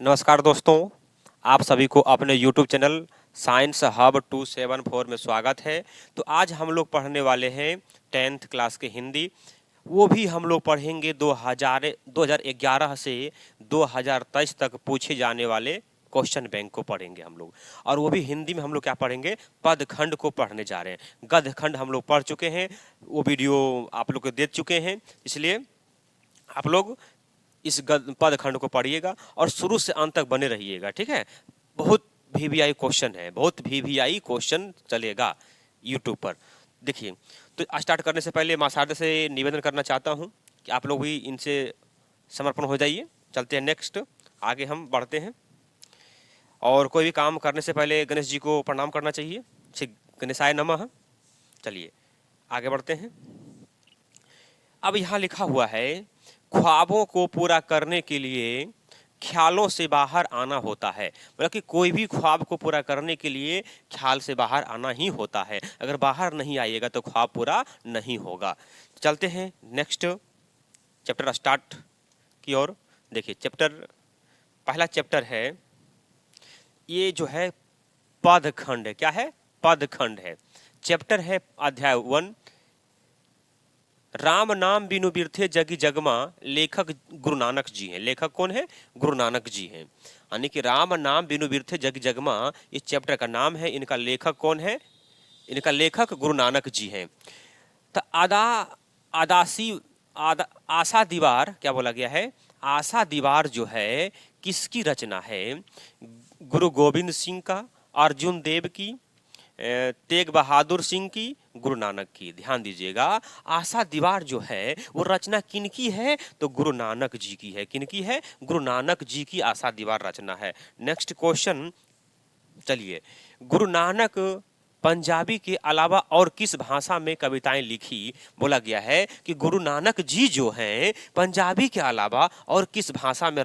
नमस्कार दोस्तों, आप सभी को अपने YouTube चैनल साइंस हब 274 में स्वागत है। तो आज हम लोग पढ़ने वाले हैं 10th क्लास के हिंदी। वो भी हम लोग पढ़ेंगे 2011 से 2023 तक पूछे जाने वाले क्वेश्चन बैंक को पढ़ेंगे हम लोग। और वो भी हिंदी में हम लोग क्या पढ़ेंगे, पदखंड को पढ़ने जा रहे हैं। गद्यखंड हम लोग पढ़ चुके हैं, वो वीडियो आप लोग को दे चुके हैं, इसलिए आप लोग इस पदखंड को पढ़िएगा और शुरू से अंत तक बने रहिएगा, ठीक है। बहुत वीवीआई क्वेश्चन है, बहुत वीवीआई क्वेश्चन चलेगा यूट्यूब पर। देखिए, तो स्टार्ट करने से पहले मासारदा से निवेदन करना चाहता हूं कि आप लोग भी इनसे समर्पण हो जाइए। चलते हैं नेक्स्ट, आगे हम बढ़ते हैं। और कोई भी काम करने से पहले गणेश जी को प्रणाम करना चाहिए। श्री गणेशाय नमः। चलिए आगे बढ़ते हैं। अब यहाँ लिखा हुआ है, ख्वाबों को पूरा करने के लिए ख्यालों से बाहर आना होता है। मतलब कि कोई भी ख्वाब को पूरा करने के लिए ख्याल से बाहर आना ही होता है। अगर बाहर नहीं आइएगा तो ख्वाब पूरा नहीं होगा। चलते हैं नेक्स्ट चैप्टर स्टार्ट की ओर। देखिए पहला चैप्टर है, ये जो है पदखंड है। क्या है? पदखंड है। चैप्टर है अध्याय 1, राम नाम बिनु बिरथे जगी जगमा। लेखक गुरु नानक जी हैं। लेखक कौन है? गुरु नानक जी हैं। यानी कि राम नाम बिनु बिरथे जगी जगमा, इस चैप्टर का नाम है। इनका लेखक कौन है? इनका लेखक गुरु नानक जी हैं। तो आशा दीवार क्या बोला गया है? आशा दीवार जो है किसकी रचना है? गुरु गोविंद सिंह का, अर्जुन देव की, तेग बहादुर सिंह की, गुरु नानक की। ध्यान दीजिएगा, आशा दीवार जो है वो रचना किनकी है? तो गुरु नानक जी की है। किनकी है? गुरु नानक जी की आशा दीवार रचना है। नेक्स्ट क्वेश्चन, चलिए, गुरु नानक पंजाबी के अलावा और किस भाषा में कविताएं लिखी? बोला गया है कि गुरु नानक जी जो हैं पंजाबी के अलावा और किस भाषा में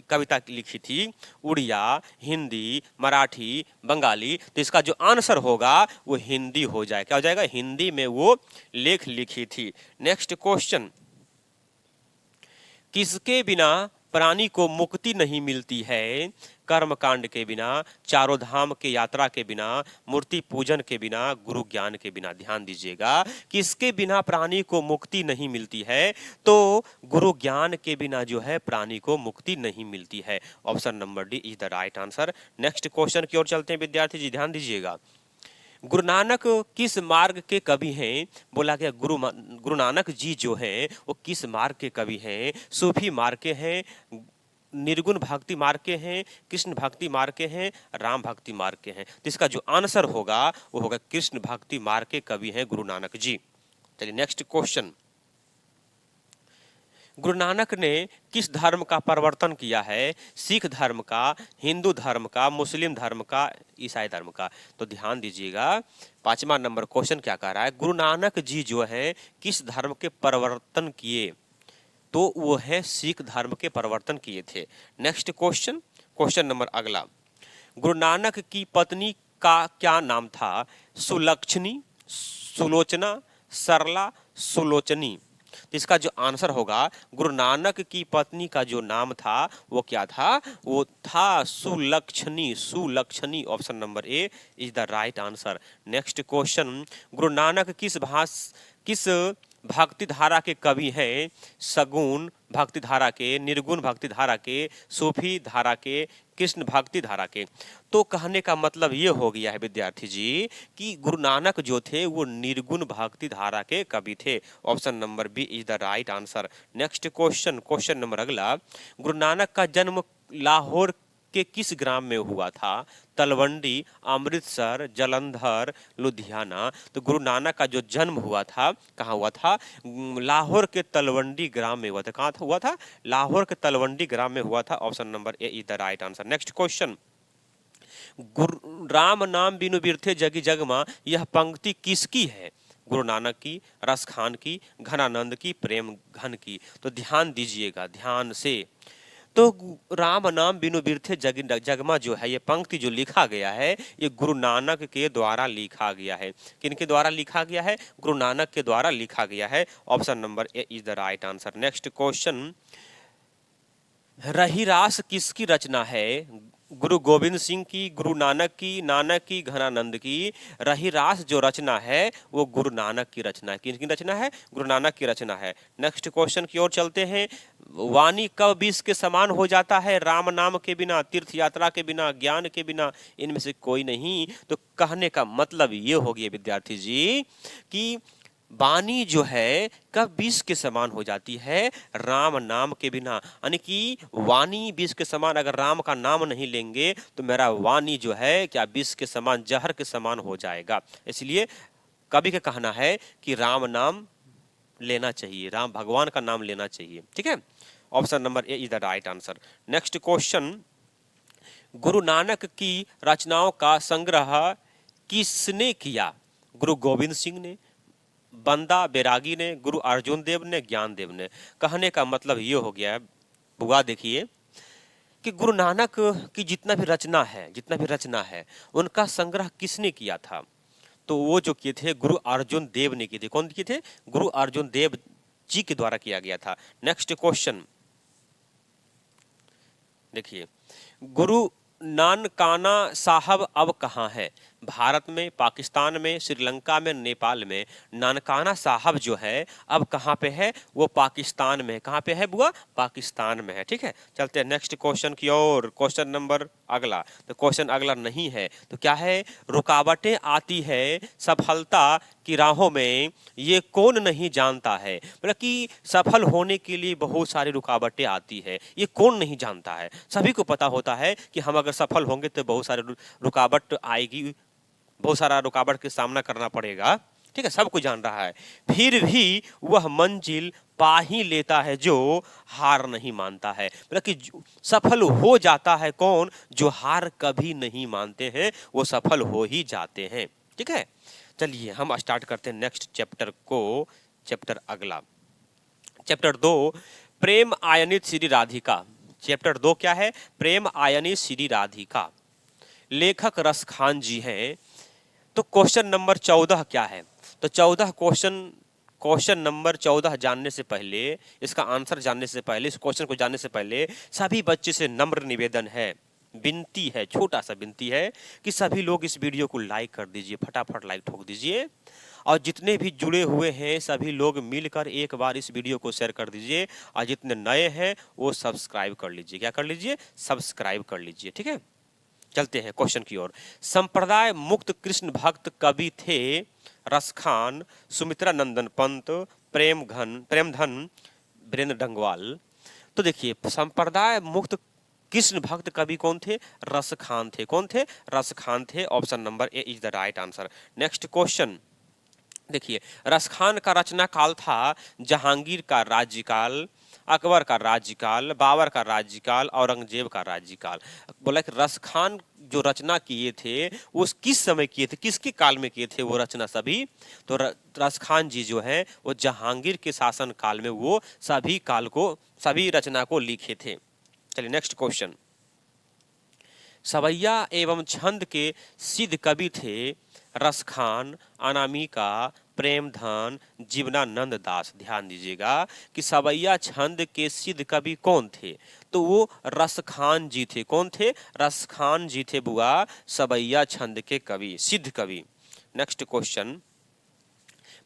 कविता लिखी थी? उड़िया, हिंदी, मराठी, बंगाली। तो इसका जो आंसर होगा वो हिंदी हो जाए। क्या हो जाएगा? हिंदी में वो लेख लिखी थी। नेक्स्ट क्वेश्चन, किसके बिना प्राणी को मुक्ति नहीं मिलती है? कर्मकांड के बिना, चारों धाम के यात्रा के बिना, मूर्ति पूजन के बिना, गुरु ज्ञान के बिना। ध्यान दीजिएगा, किसके बिना प्राणी को मुक्ति नहीं मिलती है? तो गुरु ज्ञान के बिना जो है प्राणी को मुक्ति नहीं मिलती है। Option number D is the right answer. Next question की ओर चलते हैं विद्यार्थी जी, ध्यान दीजिएगा। गुरु नानक किस मार्ग के कवि हैं? बोला गया गुरु नानक जी जो हैं वो किस मार्ग के कवि हैं? सूफी मार्ग के हैं, निर्गुण भक्ति मार्ग के हैं, कृष्ण भक्ति मार्ग के हैं, राम भक्ति मार्ग के हैं। तो इसका जो आंसर होगा वो होगा कृष्ण भक्ति मार्ग के कवि हैं गुरु नानक जी। चलिए नेक्स्ट क्वेश्चन, गुरु नानक ने किस धर्म का प्रवर्तन किया है? सिख धर्म का, हिंदू धर्म का, मुस्लिम धर्म का, ईसाई धर्म का। तो ध्यान दीजिएगा, 5वां नंबर क्वेश्चन क्या कह रहा है? गुरु नानक जी जो है किस धर्म के प्रवर्तन किए? तो वो है सिख धर्म के प्रवर्तन किए थे। नेक्स्ट क्वेश्चन, क्वेश्चन नंबर अगला, गुरु नानक की पत्नी का क्या नाम था? सुलक्षणी, सुलोचना, सरला, सुलोचनी। तो इसका जो आंसर होगा, गुरु नानक की पत्नी का जो नाम था वो क्या था? वो था Sulakshani. Sulakshani, option number A is the right answer. Next question, Guru Nanak किस भक्ति धारा के कवि हैं? सगुण भक्ति धारा के, निर्गुण भक्ति धारा के, सूफी धारा के, कृष्ण भक्ति धारा के। तो कहने का मतलब ये हो गया है विद्यार्थी जी कि गुरु नानक जो थे वो निर्गुण भक्ति धारा के कवि थे। Option number B is the right answer. Next question, question number अगला, गुरु नानक का जन्म लाहौर के किस ग्राम में हुआ था? तलवंडी, अमृतसर, जालंधर, लुधियाना। तो गुरु नानक का जो जन्म हुआ था कहाँ हुआ था? लाहौर के तलवंडी ग्राम में हुआ था। कहाँ हुआ था? लाहौर के तलवंडी ग्राम में हुआ था। Option number A is the right answer. Next question, गुरु राम नाम बिनु बिरथे जगी जगमा, यह पंक्ति किसकी है? गुरु नानक की, रस खान की, घनानंद की, प्रेम घन की। तो ध्यान दीजिएगा ध्यान से। तो राम नाम बिनु बिरथे जगमा जो है ये पंक्ति जो लिखा गया है ये गुरु नानक के द्वारा लिखा गया है। किनके द्वारा लिखा गया है? गुरु नानक के द्वारा लिखा गया है। Option number A is the right answer. Next question, Rehras किसकी रचना है? गुरु गोविंद सिंह की, गुरु नानक की, घनानंद की। रहीरास जो रचना है वो गुरु नानक की रचना है। किसकी रचना है? गुरु नानक की रचना है। नेक्स्ट क्वेश्चन की ओर चलते हैं। वाणी कब विष के समान हो जाता है? राम नाम के बिना, तीर्थ यात्रा के बिना, ज्ञान के बिना, इनमें से कोई नहीं। तो कहने का मतलब ये हो गया विद्यार्थी जी कि वाणी जो है कब विष के समान हो जाती है? राम नाम के बिना। यानी कि वाणी विष के समान, अगर राम का नाम नहीं लेंगे तो मेरा वाणी जो है क्या विष के समान, जहर के समान हो जाएगा। इसलिए कवि का कहना है कि राम नाम लेना चाहिए, राम भगवान का नाम लेना चाहिए। ठीक है, option number A is the right answer. Next question, Guru Nanak की रचनाओं का संग्रह किसने किया? गुरु गोविंद सिंह ने, बंदा बैरागी ने, गुरु अर्जुन देव ने, ज्ञान देव ने। कहने का मतलब ये हो गया है बुआ, देखिए कि गुरु नानक की जितना भी रचना है उनका संग्रह किसने किया था? तो वो जो किए थे गुरु अर्जुन देव ने किए थे। कौन किए थे? गुरु अर्जुन देव जी के द्वारा किया गया था। नेक्स्ट क्वेश्चन देखिए, गुरु नानकाना साहब अब कहाँ है? भारत में, पाकिस्तान में, श्रीलंका में, नेपाल में। नानकाना साहब जो है अब कहाँ पे है? वो पाकिस्तान में। कहाँ पे है बुआ? पाकिस्तान में है। ठीक है, चलते हैं नेक्स्ट क्वेश्चन की ओर। क्वेश्चन नंबर अगला, तो क्वेश्चन अगला नहीं है तो क्या है? रुकावटें आती है सफलता की राहों में, ये कौन नहीं जानता है? मतलब कि सफल होने के लिए बहुत सारी रुकावटें आती है, ये कौन नहीं जानता है? सभी को पता होता है कि हम अगर सफल होंगे तो बहुत सारे रुकावट आएगी, बहुत सारा रुकावट का सामना करना पड़ेगा। ठीक है, सब कुछ जान रहा है, फिर भी वह मंजिल पा ही लेता है जो हार नहीं मानता है। मतलब कि सफल हो जाता है कौन? जो हार कभी नहीं मानते हैं वो सफल हो ही जाते हैं। ठीक है, चलिए हम स्टार्ट करते हैं नेक्स्ट चैप्टर को। चैप्टर अगला, चैप्टर 2, प्रेम आयनित श्री राधिका। चैप्टर 2 क्या है? प्रेम आयनित श्री राधिका। लेखक रसखान जी हैं। तो क्वेश्चन नंबर 14 क्या है? तो 14 क्वेश्चन नंबर 14 जानने से पहले, इसका आंसर जानने से पहले, इस क्वेश्चन को जानने से पहले सभी बच्चे से नम्र निवेदन है, विनती है, छोटा सा विनती है कि सभी लोग इस वीडियो को लाइक कर दीजिए, फटाफट लाइक ठोक दीजिए। और जितने भी जुड़े हुए हैं सभी लोग मिलकर एक बार इस वीडियो को शेयर कर दीजिए। और जितने नए हैं वो सब्सक्राइब कर लीजिए। क्या कर लीजिए? सब्सक्राइब कर लीजिए। ठीक है, चलते हैं क्वेश्चन की ओर। संप्रदाय मुक्त कृष्ण भक्त कवि थे रसखान, सुमित्रा नंदन पंत, प्रेमधन, वीरेंद्र डंगवाल। तो देखिए, संप्रदाय मुक्त कृष्ण भक्त कवि कौन थे? रसखान थे। कौन थे? रसखान थे। Option number A is the right answer. Next question देखिए, रसखान का रचना काल था जहांगीर का राज्यकाल, अकबर का राज्यकाल, बाबर का राज्यकाल, औरंगजेब का राज्यकाल। बोला कि रसखान जो रचना किए थे वो किस समय किए थे, किसके काल में किए थे वो रचना सभी? तो रसखान जी जो है वो जहांगीर के शासन काल में वो सभी रचना को लिखे थे। चलिए नेक्स्ट क्वेश्चन, सवैया एवं छंद के सिद्ध कवि थे रसखान, अनामिका, प्रेमधन, जीवनानंद दास। ध्यान दीजिएगा कि सवैया छंद के सिद्ध कवि कौन थे? तो वो रसखान जी थे। कौन थे? रसखान जी थे बुआ, सवैया छंद के कवि, सिद्ध कवि। नेक्स्ट क्वेश्चन,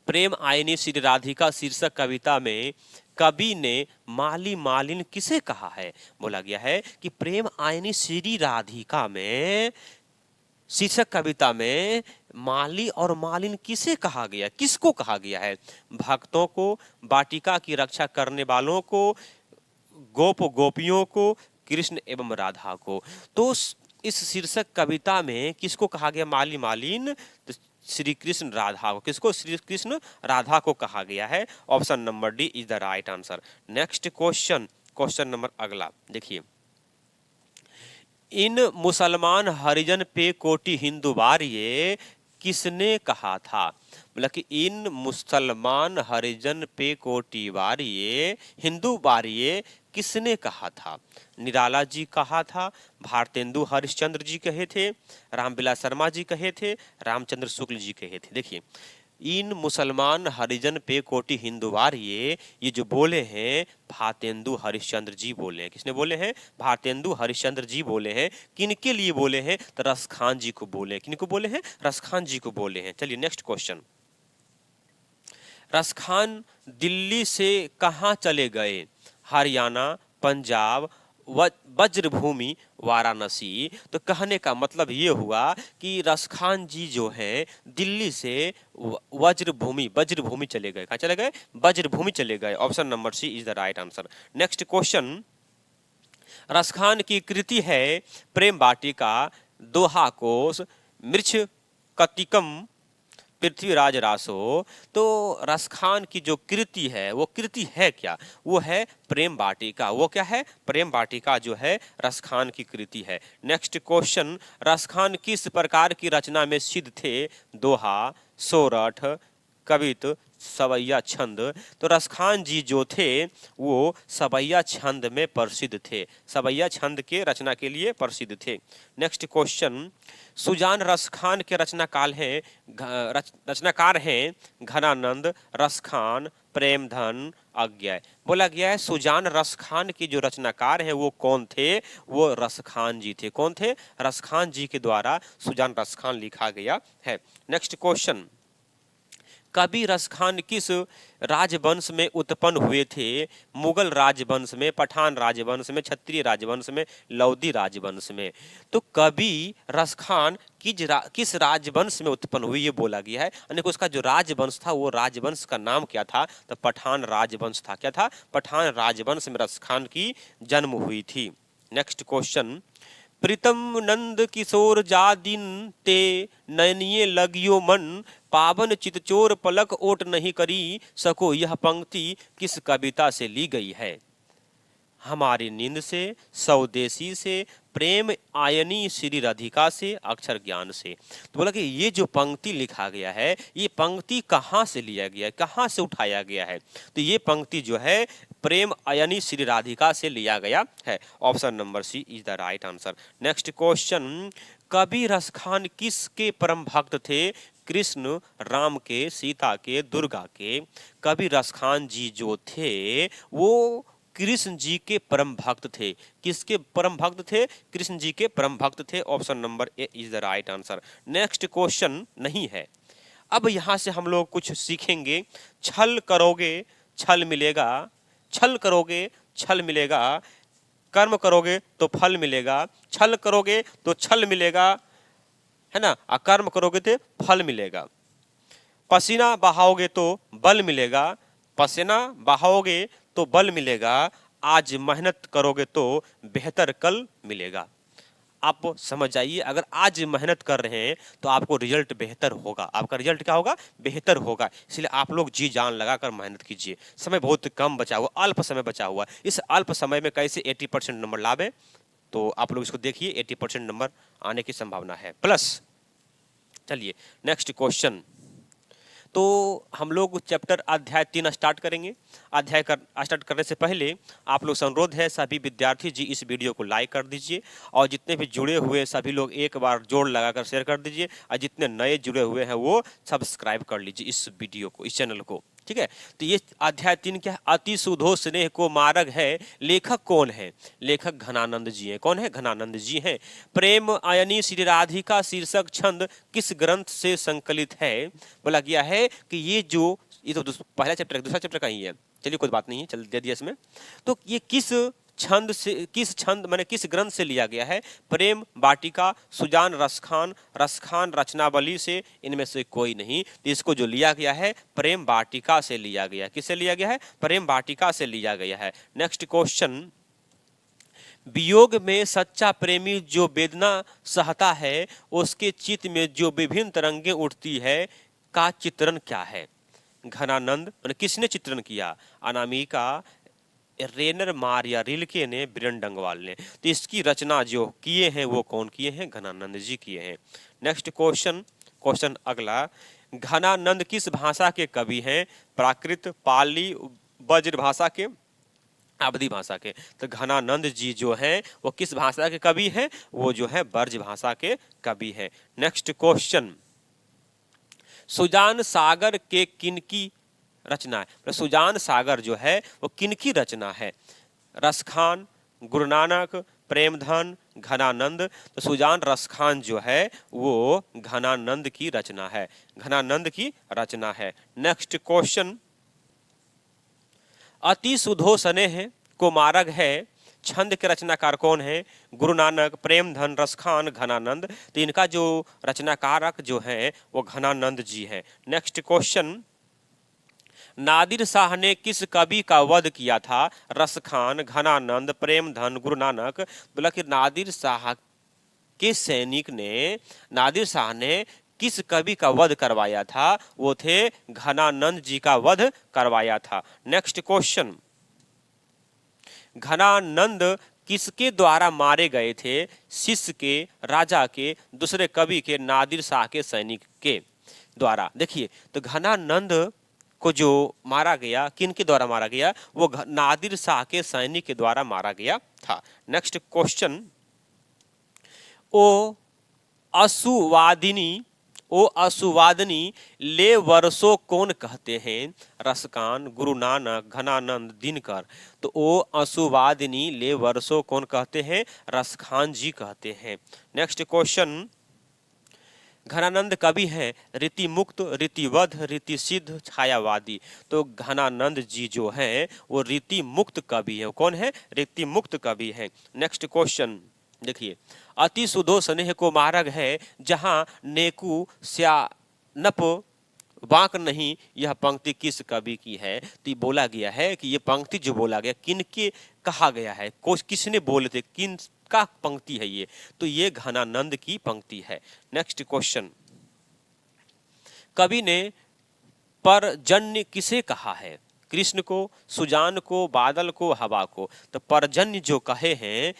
प्रेम आयनी श्री राधिका शीर्षक कविता में कवि ने माली मालिन किसे कहा है? बोला गया है कि प्रेम आयनी श्री राधिका में, शीर्षक कविता में माली और मालिन किसे कहा गया? किसको कहा गया है? भक्तों को, वाटिका की रक्षा करने वालों को, गोप गोपियों को, कृष्ण एवं राधा को। तो इस शीर्षक कविता में किसको कहा गया माली मालिन? तो श्री कृष्ण राधा को। किसको? श्री कृष्ण राधा को कहा गया है। Option number D is the right answer. Next question, question number अगला देखिए, इन मुसलमान हरिजन पे कोटि हिंदू वारिये किसने कहा था? मतलब कि इन मुसलमान हरिजन पे कोटि वारिये, हिंदू वारिये किसने कहा था? निराला जी कहा था, भारतेंदु हरिश्चंद्र जी कहे थे, रामविलास शर्मा जी कहे थे, रामचंद्र शुक्ल जी कहे थे। देखिए, इन मुसलमान हरिजन पे कोटि हिंदुवार, ये जो बोले हैं भारतेंदु हरिश्चंद्र जी बोले हैं। किसने बोले हैं? भारतेंदु हरिश्चंद्र जी बोले हैं। किनके लिए बोले हैं? तो रसखान जी को बोले हैं। किनको बोले हैं? रसखान जी को बोले हैं। चलिए नेक्स्ट क्वेश्चन। रसखान दिल्ली से कहाँ चले गए? हरियाणा, पंजाब, वज्रभूमि, वाराणसी। तो कहने का मतलब ये हुआ कि रसखान जी जो हैं दिल्ली से वज्रभूमि चले गए। कहाँ चले गए? वज्रभूमि चले गए। Option number C is the right answer. Next question. Raskhan की कृति है प्रेम वाटिका, दोहा कोश, मृच्छकटिकम, पृथ्वीराज रासो। तो रसखान की जो कृति है वो कृति है क्या? वो है प्रेम वाटिका। वो क्या है? प्रेम वाटिका जो है रसखान की कृति है। Next question. रसखान किस प्रकार की रचना में सिद्ध थे? दोहा, सोरठ, कवित, सवैया छंद। तो रसखान जी जो थे वो सवैया छंद में प्रसिद्ध थे। सवैया छंद के रचना के लिए प्रसिद्ध थे। Next question. सुजान रसखान के रचनाकार हैं घनानंद, रसखान, प्रेमधन, अज्ञय। बोला गया है सुजान रसखान के जो रचनाकार हैं वो कौन थे? वो रसखान जी थे। कौन थे? रसखान जी के द्वारा सुजान रसखान लिखा गया है। Next question. कवि रसखान किस राजवंश में उत्पन्न हुए थे? मुगल राजवंश में, पठान राजवंश में, क्षत्रिय राजवंश में, लौदी राजवंश में। तो कवि रसखान किस राजवंश में उत्पन्न हुए ये बोला गया है। यानी कि उसका जो राजवंश था वो राजवंश का नाम क्या था? तो पठान राजवंश था। क्या था? पठान राजवंश में रसखान की जन्म हुई थी। Next question. प्रीतम नंद किशोर जा दिन ते नयनिये लगियो मन, पावन चितचोर पलक ओट नहीं करी सको। यह पंक्ति किस कविता से ली गई है? हमारी नींद से, स्वदेशी से, प्रेम आयनी श्री राधिका से, अक्षर ज्ञान से। तो बोला कि ये जो पंक्ति लिखा गया है ये पंक्ति कहाँ से लिया गया है, कहाँ से उठाया गया है? तो ये पंक्ति जो है प्रेम आयनी श्री राधिका से लिया गया है। Option number C is the right answer. Next question. कवि रसखान किसके परम भक्त थे? कृष्ण, राम के, सीता के, दुर्गा के। कवि रसखान जी जो थे वो कृष्ण जी के परम भक्त थे। किसके परम भक्त थे? कृष्ण जी के परम भक्त थे। Option number A is the right answer. Next question नहीं है। अब यहां से हम लोग कुछ सीखेंगे। छल करोगे छल मिलेगा, छल करोगे छल मिलेगा, कर्म करोगे तो फल मिलेगा, छल करोगे तो छल मिलेगा, है ना, अकर्म करोगे तो फल मिलेगा। पसीना बहाओगे तो बल मिलेगा, पसीना बहाओगे तो बल मिलेगा, आज मेहनत करोगे तो बेहतर कल मिलेगा। आप समझ जाइए, अगर आज मेहनत कर रहे हैं तो आपको रिजल्ट बेहतर होगा। आपका रिजल्ट क्या होगा? बेहतर होगा। इसलिए आप लोग जी जान लगाकर मेहनत कीजिए। समय बहुत कम बचा हुआ, अल्प समय बचा हुआ। इस अल्प समय में कैसे 80% नंबर लावे, तो आप लोग इसको देखिए। 80% नंबर आने की संभावना है प्लस। चलिए नेक्स्ट क्वेश्चन। तो हम लोग चैप्टर अध्याय 3 स्टार्ट करेंगे। स्टार्ट करने से पहले आप लोग से अनुरोध है सभी विद्यार्थी जी इस वीडियो को लाइक कर दीजिए और जितने भी जुड़े हुए सभी लोग एक बार जोड़ लगाकर शेयर कर दीजिए और जितने नए जुड़े हुए हैं वो सब्सक्राइब कर लीजिए इस वीडियो को, इस चैनल को। ठीक है। तो ये अध्याय 3 क्या है? अति सुधो स्नेह को मार्ग है। लेखक कौन है? लेखक घनानंद जी हैं। कौन है? घनानंद जी हैं। प्रेम आयनी श्री राधिका शीर्षक छंद किस ग्रंथ से संकलित है? बोला गया है कि ये तो पहला चैप्टर है, दूसरा चैप्टर का ही है। चलिए कोई बात नहीं है, चल दे दिया इसमें। तो ये किस छंद माने किस ग्रंथ से लिया गया है? प्रेम वाटिका, सुजान रसखान, रसखान रचनावली से इनमें से कोई नहीं। तो इसको जो लिया गया है प्रेम वाटिका से लिया गया। किससे लिया गया है? प्रेम वाटिका से लिया गया है। Next question. वियोग में सच्चा प्रेमी जो वेदना सहता है उसके चित्त में जो विभिन्न तरंगें उठती है का चित्रण क्या है? घनानंद किसने चित्रण किया? अनामिका, रेनर मार या रिल्के ने, बिरन डंगवाल ने। तो इसकी रचना जो किए हैं वो कौन किए हैं? घनानंद जी किए हैं। नेक्स्ट क्वेश्चन अगला। घनानंद किस भाषा के कवि हैं? प्राकृत, पाली, ब्रज भाषा के, अवधी भाषा के। तो घनानंद जी जो हैं वो किस भाषा के कवि हैं? वो जो है ब्रज भाषा के कवि हैं। Next question. सुजान सागर के किनकी रचना है? तो सुजान सागर जो है वो किनकी रचना है? रसखान, गुरु नानक, प्रेमधन, घनानंद। तो सुजान रसखान जो है वो घनानंद की रचना है, घनानंद की रचना है। नेक्स्ट क्वेश्चन, अति सुधो स्नेह को मार्ग है, छंद के रचनाकार कौन है? गुरु नानक, प्रेमधन, रसखान, घनानंद। तो इनका जो रचनाकारक जो है वो घनानंद जी है। नेक्स्ट क्वेश्चन, नादिर शाह ने किस कवि का वध किया था? रसखान, घनानंद, प्रेमधन, गुरु नानक। बोला कि नादिर शाह के सैनिक ने, नादिर शाह ने किस कवि का वध करवाया था? वो थे घनानंद जी का वध करवाया था। नेक्स्ट क्वेश्चन, घनानंद किसके द्वारा मारे गए थे? शिष्य के, राजा के, दूसरे कवि के, नादिर शाह के सैनिक के द्वारा। देखिए, तो घनानंद को जो मारा गया, किन के द्वारा मारा गया? वो नादिर शाह के सैनिक के द्वारा मारा गया था। नेक्स्ट क्वेश्चन, ओ असुवादिनी, ओ असुवादिनी ले वर्षो कौन कहते हैं? रसकान, गुरु नानक, घनानंद, दिनकर। तो ओ असुवादिनी ले वर्षो कौन कहते हैं? रसखान जी कहते हैं। नेक्स्ट क्वेश्चन, घनानंद कवि हैं रीति मुक्त, रीतिवध, रीति सिद्ध, छायावादी। तो घनानंद जी जो हैं वो रीति मुक्त कवि हैं। कौन है? रीति मुक्त कवि हैं। नेक्स्ट क्वेश्चन देखिए, अति सुधो स्नेह को मार्ग है, जहां नेकु स्यानप बांक नहीं, यह पंक्ति किस कवि की है? तो बोला गया है कि ये पंक्ति जो बोला गया किनके कहा गया है, किसने बोले थे, किन का पंक्ति है ये? तो ये घनानंद की पंक्ति है। नेक्स्ट क्वेश्चन, कवि ने परजन्य किसे कहा है? कृष्ण को, सुजान को, बादल को, हवा को। तो परजन्य जो कहे हैं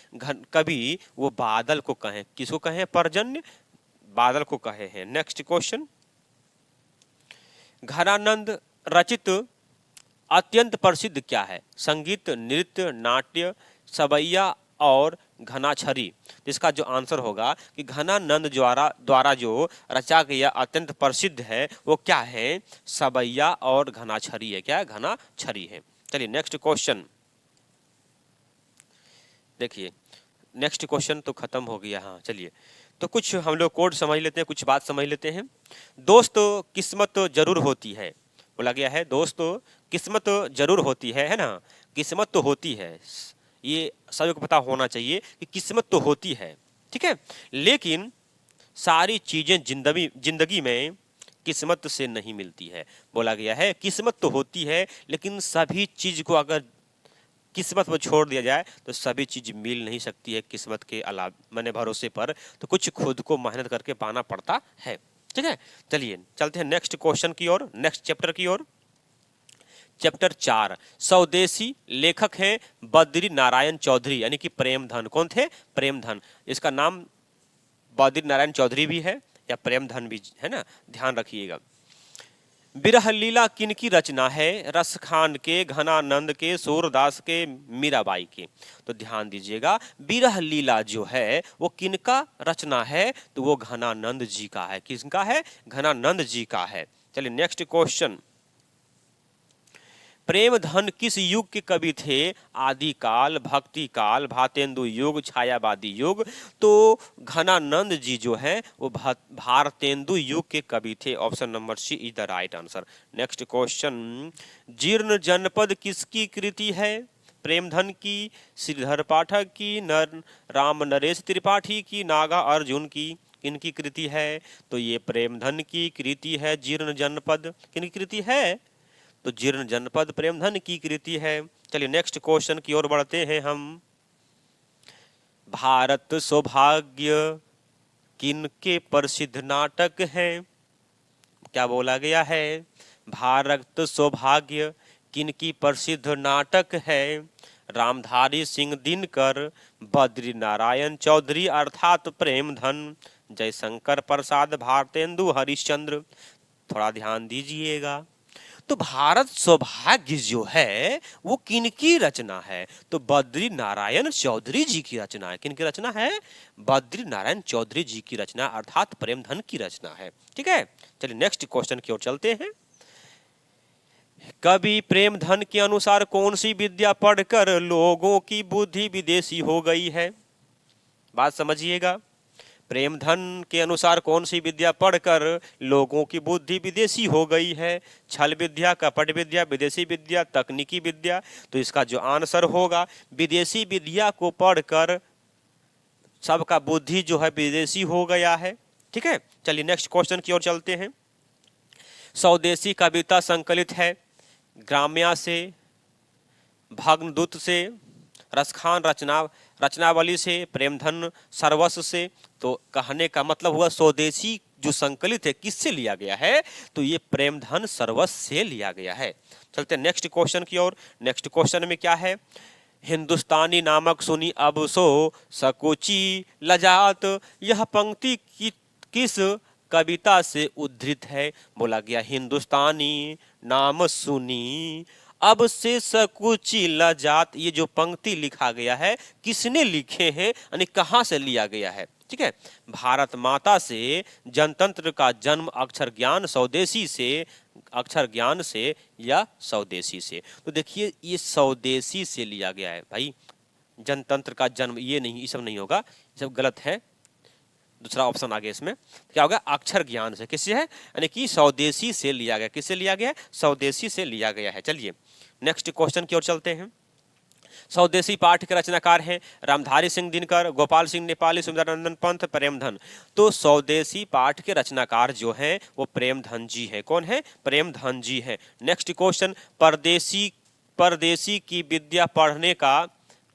कवि, वो बादल को कहे। किसको कहे? परजन्य, बादल को कहे हैं। नेक्स्ट क्वेश्चन, घनानंद रचित अत्यंत प्रसिद्ध क्या है? संगीत, नृत्य, नाट्य, सवैया और घनाछरी। इसका जो आंसर होगा कि घनानंद द्वारा जो रचा गया अत्यंत प्रसिद्ध है वो क्या है? सवैया और घनाछरी है। क्या है? घनाछरी है। चलिए नेक्स्ट क्वेश्चन देखिए, नेक्स्ट क्वेश्चन तो खत्म हो गया। हाँ चलिए, तो कुछ हम लोग कोड समझ लेते हैं, कुछ बात समझ लेते हैं। दोस्तों किस्मत जरूर होती है, बोला गया है दोस्तों किस्मत जरूर होती है ना? किस्मत तो होती है, ये सभी को पता होना चाहिए कि किस्मत तो होती है, ठीक है। लेकिन सारी चीजें जिंदगी में किस्मत से नहीं मिलती है। बोला गया है किस्मत तो होती है, लेकिन सभी चीज को अगर किस्मत पर छोड़ दिया जाए तो सभी चीज मिल नहीं सकती है किस्मत के अलावा, मैंने भरोसे पर। तो कुछ खुद को मेहनत करके पाना पड़ता है, ठीक है। चलिए चलते हैं नेक्स्ट क्वेश्चन की ओर, नेक्स्ट चैप्टर की ओर। चैप्टर 4, स्वदेशी। लेखक हैं बद्री नारायण चौधरी, यानी कि प्रेमधन। कौन थे? प्रेमधन। इसका नाम बद्री नारायण चौधरी भी है या प्रेमधन भी है ना, ध्यान रखिएगा। बिरह लीला किनकी रचना है? रसखान के, घनानंद के, सूरदास के, मीराबाई के। तो ध्यान दीजिएगा, बिरह लीला जो है वो किनका रचना है? तो वो घनानंद जी का है। किसका है? घनानंद जी का है। चलिए नेक्स्ट क्वेश्चन, प्रेमधन किस युग के कवि थे? आदिकाल, भक्ति काल, भारतेंदु युग, छायावादी युग। तो घनानंद जी जो है वो भारतेंदु युग के कवि थे। Option number C is the right answer. Next question, जीर्ण जनपद किसकी कृति है? प्रेमधन की, श्रीधर पाठक की, राम नरेश त्रिपाठी की, नागा अर्जुन की। किनकी कृति है? तो ये प्रेमधन की कृति है। जीर्ण जनपद किनकी कृति है? तो जीर्ण जनपद प्रेमधन की कृति है। चलिए नेक्स्ट क्वेश्चन की ओर बढ़ते हैं हम। भारत सौभाग्य किनके प्रसिद्ध नाटक है? क्या बोला गया है? भारत सौभाग्य किनकी प्रसिद्ध नाटक है? रामधारी सिंह दिनकर, बद्री नारायण चौधरी अर्थात प्रेमधन, जयशंकर प्रसाद, भारतेंदु हरिश्चंद्र। थोड़ा ध्यान दीजिएगा। तो भारत सौभाग्य जो है वो किनकी रचना है? तो बद्री नारायण चौधरी जी की रचना है। किनकी रचना है? बद्री नारायण चौधरी जी की रचना अर्थात प्रेमधन की रचना है। ठीक है, चलिए नेक्स्ट क्वेश्चन की ओर चलते हैं। कवि प्रेमधन के अनुसार कौन सी विद्या पढ़कर लोगों की बुद्धि विदेशी हो गई है? बात समझिएगा। प्रेमधन के अनुसार कौन सी विद्या पढ़कर लोगों की बुद्धि विदेशी हो गई है? छल विद्या, कपट विद्या, विदेशी विद्या, तकनीकी विद्या। तो इसका जो आंसर होगा विदेशी विद्या को पढ़कर सबका बुद्धि जो है विदेशी हो गया है। ठीक है, चलिए नेक्स्ट क्वेश्चन की ओर चलते हैं। स्वदेशी कविता संकलित है ग्राम्या से, भग्नदूत से, रसखान रचनावली से, प्रेमधन सर्वस्व से। तो कहने का मतलब हुआ स्वदेशी जो संकलित है किससे लिया गया है? तो ये प्रेमधन सर्वस्व से लिया गया है। चलते हैं नेक्स्ट क्वेश्चन की ओर। नेक्स्ट क्वेश्चन में क्या है? हिंदुस्तानी नामक सुनी अब सो सकोची लजात, यह पंक्ति किस कविता से उद्धृत है? बोला गया हिंदुस्तानी नाम सुनी अब से सकुची लजात, ये जो पंक्ति लिखा गया है किसने लिखे हैं, यानी कहां से लिया गया है? ठीक है, भारत माता से जनतंत्र का जन्म अक्षर ज्ञान स्वदेशी से, अक्षर ज्ञान से या स्वदेशी से। तो देखिए ये स्वदेशी से लिया गया है भाई, जनतंत्र का जन्म ये नहीं, ये सब नहीं होगा, ये सब गलत है। दूसरा ऑप्शन आगे इसमें क्या होगा? अक्षर ज्ञान से। किससे है? यानी कि स्वदेशी से लिया गया। किससे लिया गया है? स्वदेशी से लिया गया है। चलिए नेक्स्ट क्वेश्चन की ओर चलते हैं। स्वदेशी पाठ के रचनाकार हैं रामधारी सिंह दिनकर, गोपाल सिंह नेपाली, सुंदरानंदन पंत, प्रेमधन। तो स्वदेशी पाठ के रचनाकार जो हैं वो प्रेमधन जी हैं। कौन है? प्रेमधन जी हैं। नेक्स्ट क्वेश्चन, परदेशी की विद्या पढ़ने का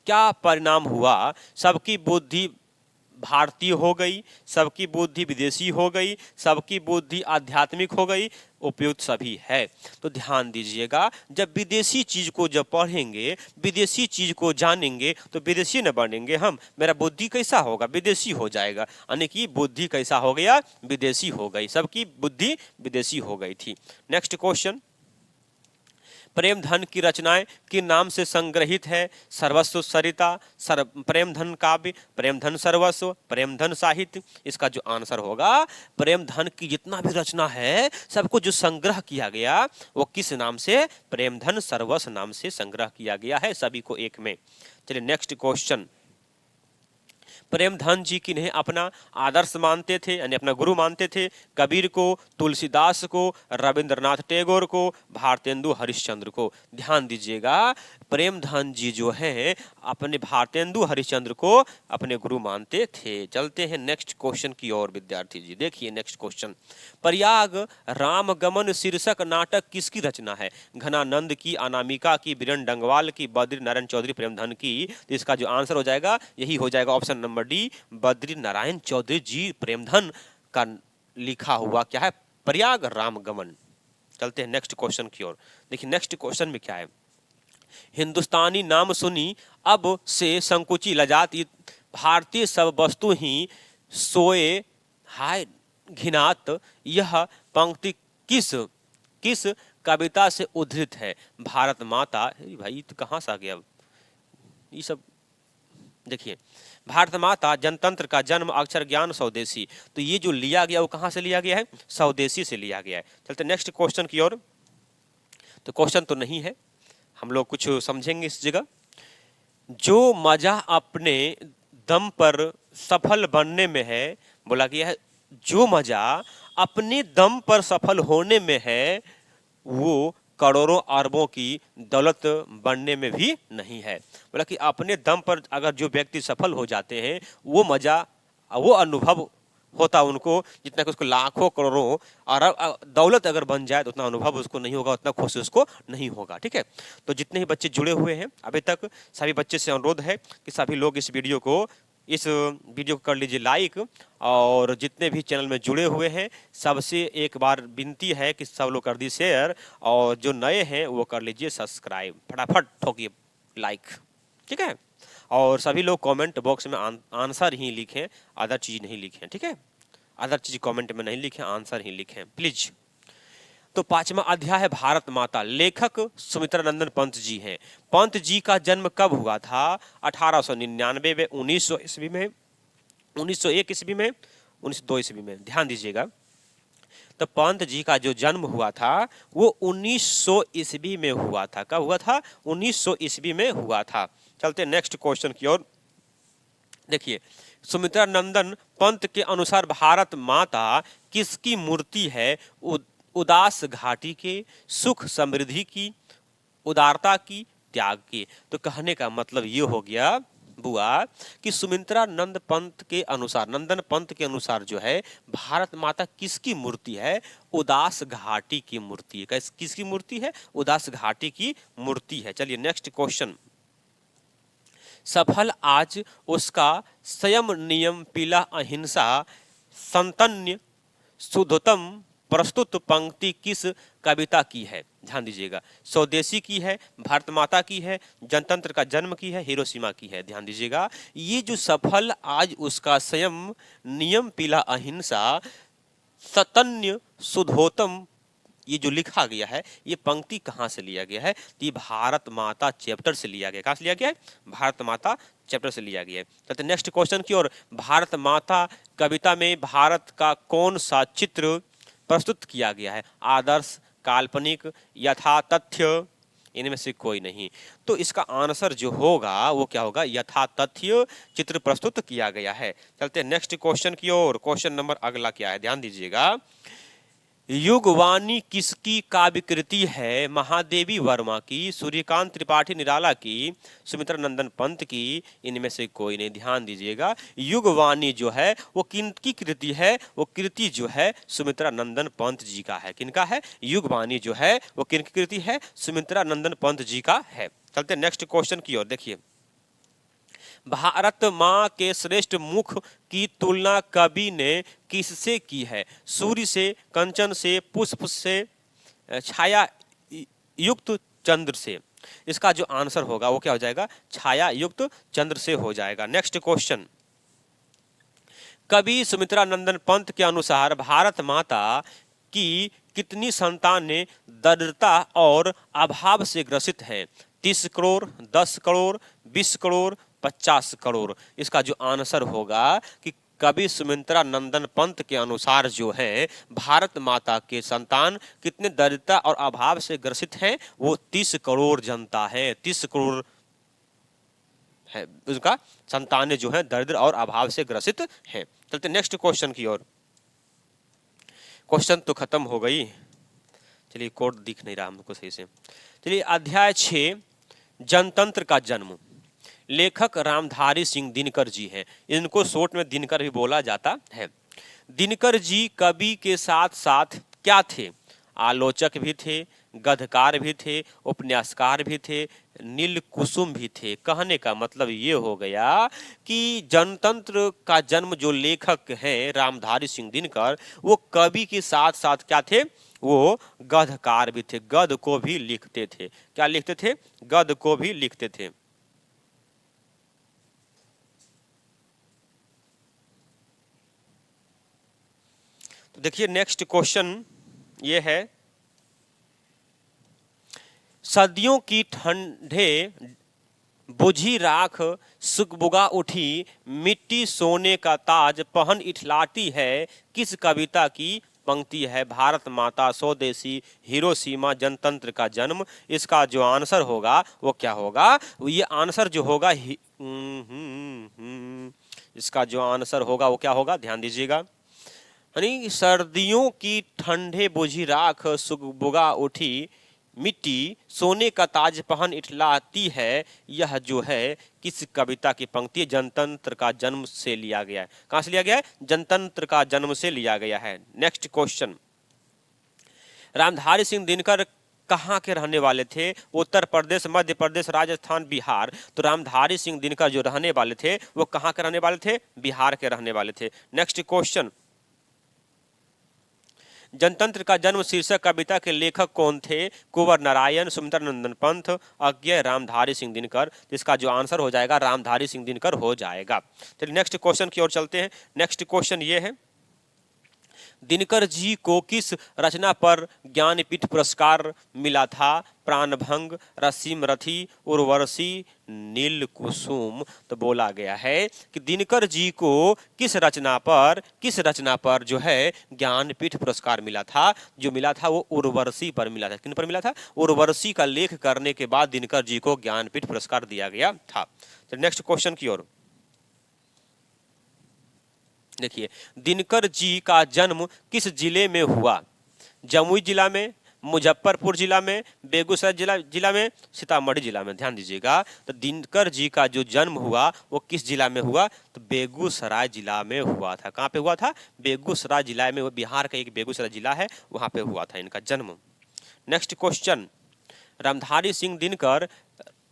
क्या परिणाम हुआ? सबकी बुद्धि भारतीय हो गई, सबकी बुद्धि विदेशी हो गई, सबकी बुद्धि आध्यात्मिक हो गई, उपयुक्त सभी है। तो ध्यान दीजिएगा, जब विदेशी चीज को जब पढ़ेंगे, विदेशी चीज को जानेंगे तो विदेशी न बनेंगे हम। मेरा बुद्धि कैसा होगा? विदेशी हो जाएगा, यानी कि बुद्धि कैसा हो गया? विदेशी हो गई, सबकी बुद्धि विदेशी हो गई थी। नेक्स्ट क्वेश्चन, प्रेमधन की रचनाएं किन नाम से संग्रहित है? सर्वस्व सरिता, प्रेमधन काव्य, प्रेमधन सर्वस्व, प्रेमधन साहित्य। इसका जो आंसर होगा प्रेमधन की जितना भी रचना है सबको जो संग्रह किया गया वो किस नाम से? प्रेमधन सर्वस्व नाम से संग्रह किया गया है, सभी को एक में। चलिए नेक्स्ट क्वेश्चन, प्रेमधन जी किन्हें अपना आदर्श मानते थे, यानी अपना गुरु मानते थे? कबीर को, तुलसीदास को, रविंद्रनाथ टैगोर को, भारतेंदु हरिश्चंद्र को। ध्यान दीजिएगा, प्रेमधन जी जो हैं अपने भारतेंदु हरिश्चंद्र को अपने गुरु मानते थे। चलते हैं नेक्स्ट क्वेश्चन की ओर विद्यार्थी जी। देखिए नेक्स्ट क्वेश्चन, प्रयाग रामगमन शीर्षक नाटक किसकी रचना है? घनानंद की, अनामिका की, बीरेन डंगवाल की, बद्री नारायण चौधरी प्रेमधन की। तो इसका जो आंसर हो जाएगा यही हो जाएगा option number D, Badri Narayan Chaudhary ji Premghan का लिखा हुआ क्या है? प्रयाग रामगमन। चलते हैं नेक्स्ट क्वेश्चन की ओर। देखिए नेक्स्ट क्वेश्चन में क्या है? हिंदुस्तानी नाम सुनी अब से संकुची लजात, भारतीय सब वस्तु ही सोए हाय घिनात, यह पंक्ति किस कविता से उद्धृत है? भारत माता, भाई तो कहां से आ गया ये सब? देखिए, भारत माता, जनतंत्र का जन्म, अक्षर ज्ञान, स्वदेशी। तो ये जो लिया गया वो कहां से लिया गया है? स्वदेशी से लिया गया है। चलते नेक्स्ट क्वेश्चन की ओर। तो क्वेश्चन तो नहीं है, हम लोग कुछ समझेंगे इस जगह। जो मजा अपने दम पर सफल बनने में है, बोला गया है जो मजा अपने दम पर सफल होने में है वो करोड़ों अरबों की दौलत बनने में भी नहीं है। बोला कि अपने दम पर अगर जो व्यक्ति सफल हो जाते हैं वो मजा, वो अनुभव होता उनको जितना कि उसको लाखों करोड़ों अरब दौलत अगर बन जाए तो उतना अनुभव उसको नहीं होगा, उतना खुश उसको नहीं होगा। ठीक है, तो जितने ही बच्चे जुड़े हुए हैं अभी तक, सभी बच्चे से अनुरोध है कि सभी लोग इस वीडियो को कर लीजिए लाइक, और जितने भी चैनल में जुड़े हुए हैं सबसे एक बार विनती है कि सब लोग कर दीजिए शेयर, और जो नए हैं वो कर लीजिए सब्सक्राइब। फटाफट ठोकिए लाइक। ठीक है, और सभी लोग कमेंट बॉक्स में आंसर ही लिखें, अदर चीज नहीं लिखें। ठीक है, अदर चीज कमेंट में नहीं लिखें, आंसर ही लिखें प्लीज। तो पांचवा अध्याय है भारत माता। लेखक सुमित्रा नंदन पंत जी हैं। पंत जी का जन्म कब हुआ था? 1899 में, 1900 ईस्वी में, 1901 ईस्वी में, 1902 ईस्वी में। ध्यान दीजिएगा, तो पंत जी का जो जन्म हुआ था वो 1900 ईस्वी में हुआ था। कब हुआ था? 1900 ईस्वी में हुआ था। चलते नेक्स्ट क्वेश्चन की ओर। देखिए, सुमित्रा नंदन पंत के अनुसार भारत माता किसकी मूर्ति है? उदास घाटी के, सुख समृद्धि की, उदारता की, त्याग की। तो कहने का मतलब ये हो गया बुआ कि सुमित्रा नंदन पंत के अनुसार जो है भारत माता किसकी मूर्ति है? उदास घाटी की मूर्ति है। किसकी मूर्ति है? उदास घाटी की मूर्ति है। चलिए नेक्स्ट क्वेश्चन। सफल आज उसका संयम नियम पीला अहिंसा संतन्य शुद्धतम प्रस्तुत पंक्ति किस कविता की है? ध्यान दीजिएगा, स्वदेशी की है, भारत माता की है, जनतंत्र का जन्म की है, हिरोशिमा की है। ध्यान दीजिएगा, ये जो सफल आज उसका संयम नियम पीला अहिंसा सतन्य शुद्धोत्तम ये जो लिखा गया है ये पंक्ति कहाँ से लिया गया है? तो ये भारत माता चैप्टर से लिया गया। कहाँ से लिया गया है? भारत माता चैप्टर से लिया गया है। चलते नेक्स्ट क्वेश्चन की ओर। भारत माता कविता में भारत का कौन सा चित्र प्रस्तुत किया गया है? आदर्श, काल्पनिक, यथा तथ्य, इनमें से कोई नहीं। तो इसका आंसर जो होगा वो क्या होगा? यथा तथ्य चित्र प्रस्तुत किया गया है। चलते नेक्स्ट क्वेश्चन की ओर। क्वेश्चन नंबर अगला क्या है? ध्यान दीजिएगा, युगवाणी किसकी काव्य कृति है? महादेवी वर्मा की, सूर्यकांत त्रिपाठी निराला की, सुमित्रा नंदन पंत की, इनमें से कोई नहीं। ध्यान दीजिएगा, युगवाणी जो है वो किनकी कृति है? वो कृति जो है सुमित्रा नंदन पंत जी का है। किनका है? युगवाणी जो है वो किनकी कृति है? सुमित्रा नंदन पंत जी का है। चलते नेक्स्ट क्वेश्चन की ओर। देखिए, भारत माँ के श्रेष्ठ मुख की तुलना कवि ने किससे की है? सूर्य से, कंचन से, पुष्प से, छाया युक्त चंद्र से। इसका जो आंसर होगा वो क्या हो जाएगा? छाया युक्त चंद्र से हो जाएगा। Next question. कवि सुमित्रा नंदन पंत के अनुसार भारत माता की कितनी संतानें दरिद्रता और अभाव से ग्रसित हैं? 30 करोड़, 10 करोड़, 20 करोड़, 50 करोड़। इसका जो आंसर होगा कि कवि सुमित्रा नंदन पंत के अनुसार जो है भारत माता के संतान कितने दरिद्रता और अभाव से ग्रसित हैं? वो 30 करोड़ जनता है। 30 करोड़ है उसका संतानें जो है दरिद्र और अभाव से ग्रसित हैं। चलते नेक्स्ट क्वेश्चन की ओर। क्वेश्चन तो खत्म हो गई। चलिए, कोड दिख नहीं रहा हमको सही से। चलिए, अध्याय 6 जनतंत्र का जन्म। लेखक रामधारी सिंह दिनकर जी हैं। इनको शॉर्ट में दिनकर भी बोला जाता है। दिनकर जी कवि के साथ साथ क्या थे? आलोचक भी थे, गद्यकार भी थे, उपन्यासकार भी थे, नील कुसुम भी थे। कहने का मतलब ये हो गया कि जनतंत्र का जन्म जो लेखक हैं रामधारी सिंह दिनकर, वो कवि के साथ साथ क्या थे? वो गद्यकार भी थे, गद्य को भी लिखते थे। क्या लिखते थे? गद्य को भी लिखते थे। तो देखिए नेक्स्ट क्वेश्चन ये है, सदियों की ठंडे बुझी राख सुगबुगा उठी, मिट्टी सोने का ताज पहन इठलाती है, किस कविता की पंक्ति है? भारत माता, स्वदेशी, हिरोशिमा, जनतंत्र का जन्म। इसका जो आंसर होगा वो क्या होगा? ये आंसर जो होगा इसका जो आंसर होगा वो क्या होगा? ध्यान दीजिएगा, यानी सर्दियों की ठंडे बुझी राख सुगबुगा उठी, मिट्टी सोने का ताज पहन इठलाती है, यह जो है किस कविता की पंक्ति? जनतंत्र का जन्म से लिया गया है। कहां से लिया गया है? जनतंत्र का जन्म से लिया गया है। Next question. रामधारी सिंह दिनकर कहाँ के रहने वाले थे? उत्तर प्रदेश, मध्य प्रदेश, राजस्थान, बिहार। तो रामधारी सिंह दिनकर जो रहने वाले थे वो कहाँ के रहने वाले थे? बिहार के रहने वाले थे। Next question. जनतंत्र का जन्म शीर्षक कविता के लेखक कौन थे? कुंवर नारायण, सुमित्रा नंदन पंत, अज्ञेय, रामधारी सिंह दिनकर। इसका जो आंसर हो जाएगा रामधारी सिंह दिनकर हो जाएगा। चलिए नेक्स्ट क्वेश्चन की ओर चलते हैं। नेक्स्ट क्वेश्चन ये है, दिनकर जी को किस रचना पर ज्ञानपीठ पुरस्कार मिला था? प्राणभंग, रसीम रथी, उर्वशी, नीलकुसुम। तो बोला गया है कि दिनकर जी को किस रचना पर जो है ज्ञानपीठ पुरस्कार मिला था? जो मिला था वो उर्वशी पर मिला था। किन पर मिला था? उर्वशी का लेख करने के बाद दिनकर जी को ज्ञानपीठ पुरस्कार दिया गया था। तो नेक्स्ट क्वेश्चन की ओर देखिए, दिनकर जी का जन्म किस जिले में हुआ? जमुई जिला में, मुजफ्फरपुर जिला में, बेगूसराय जिला में, सीतामढ़ी जिला में। ध्यान दीजिएगा, तो दिनकर जी का जो जन्म हुआ वो किस जिला में हुआ? तो बेगूसराय जिला में हुआ था। कहाँ पे हुआ था? बेगूसराय जिला में। वो बिहार का एक बेगूसराय जिला है, वहां पे हुआ था इनका जन्म। नेक्स्ट क्वेश्चन, रामधारी सिंह दिनकर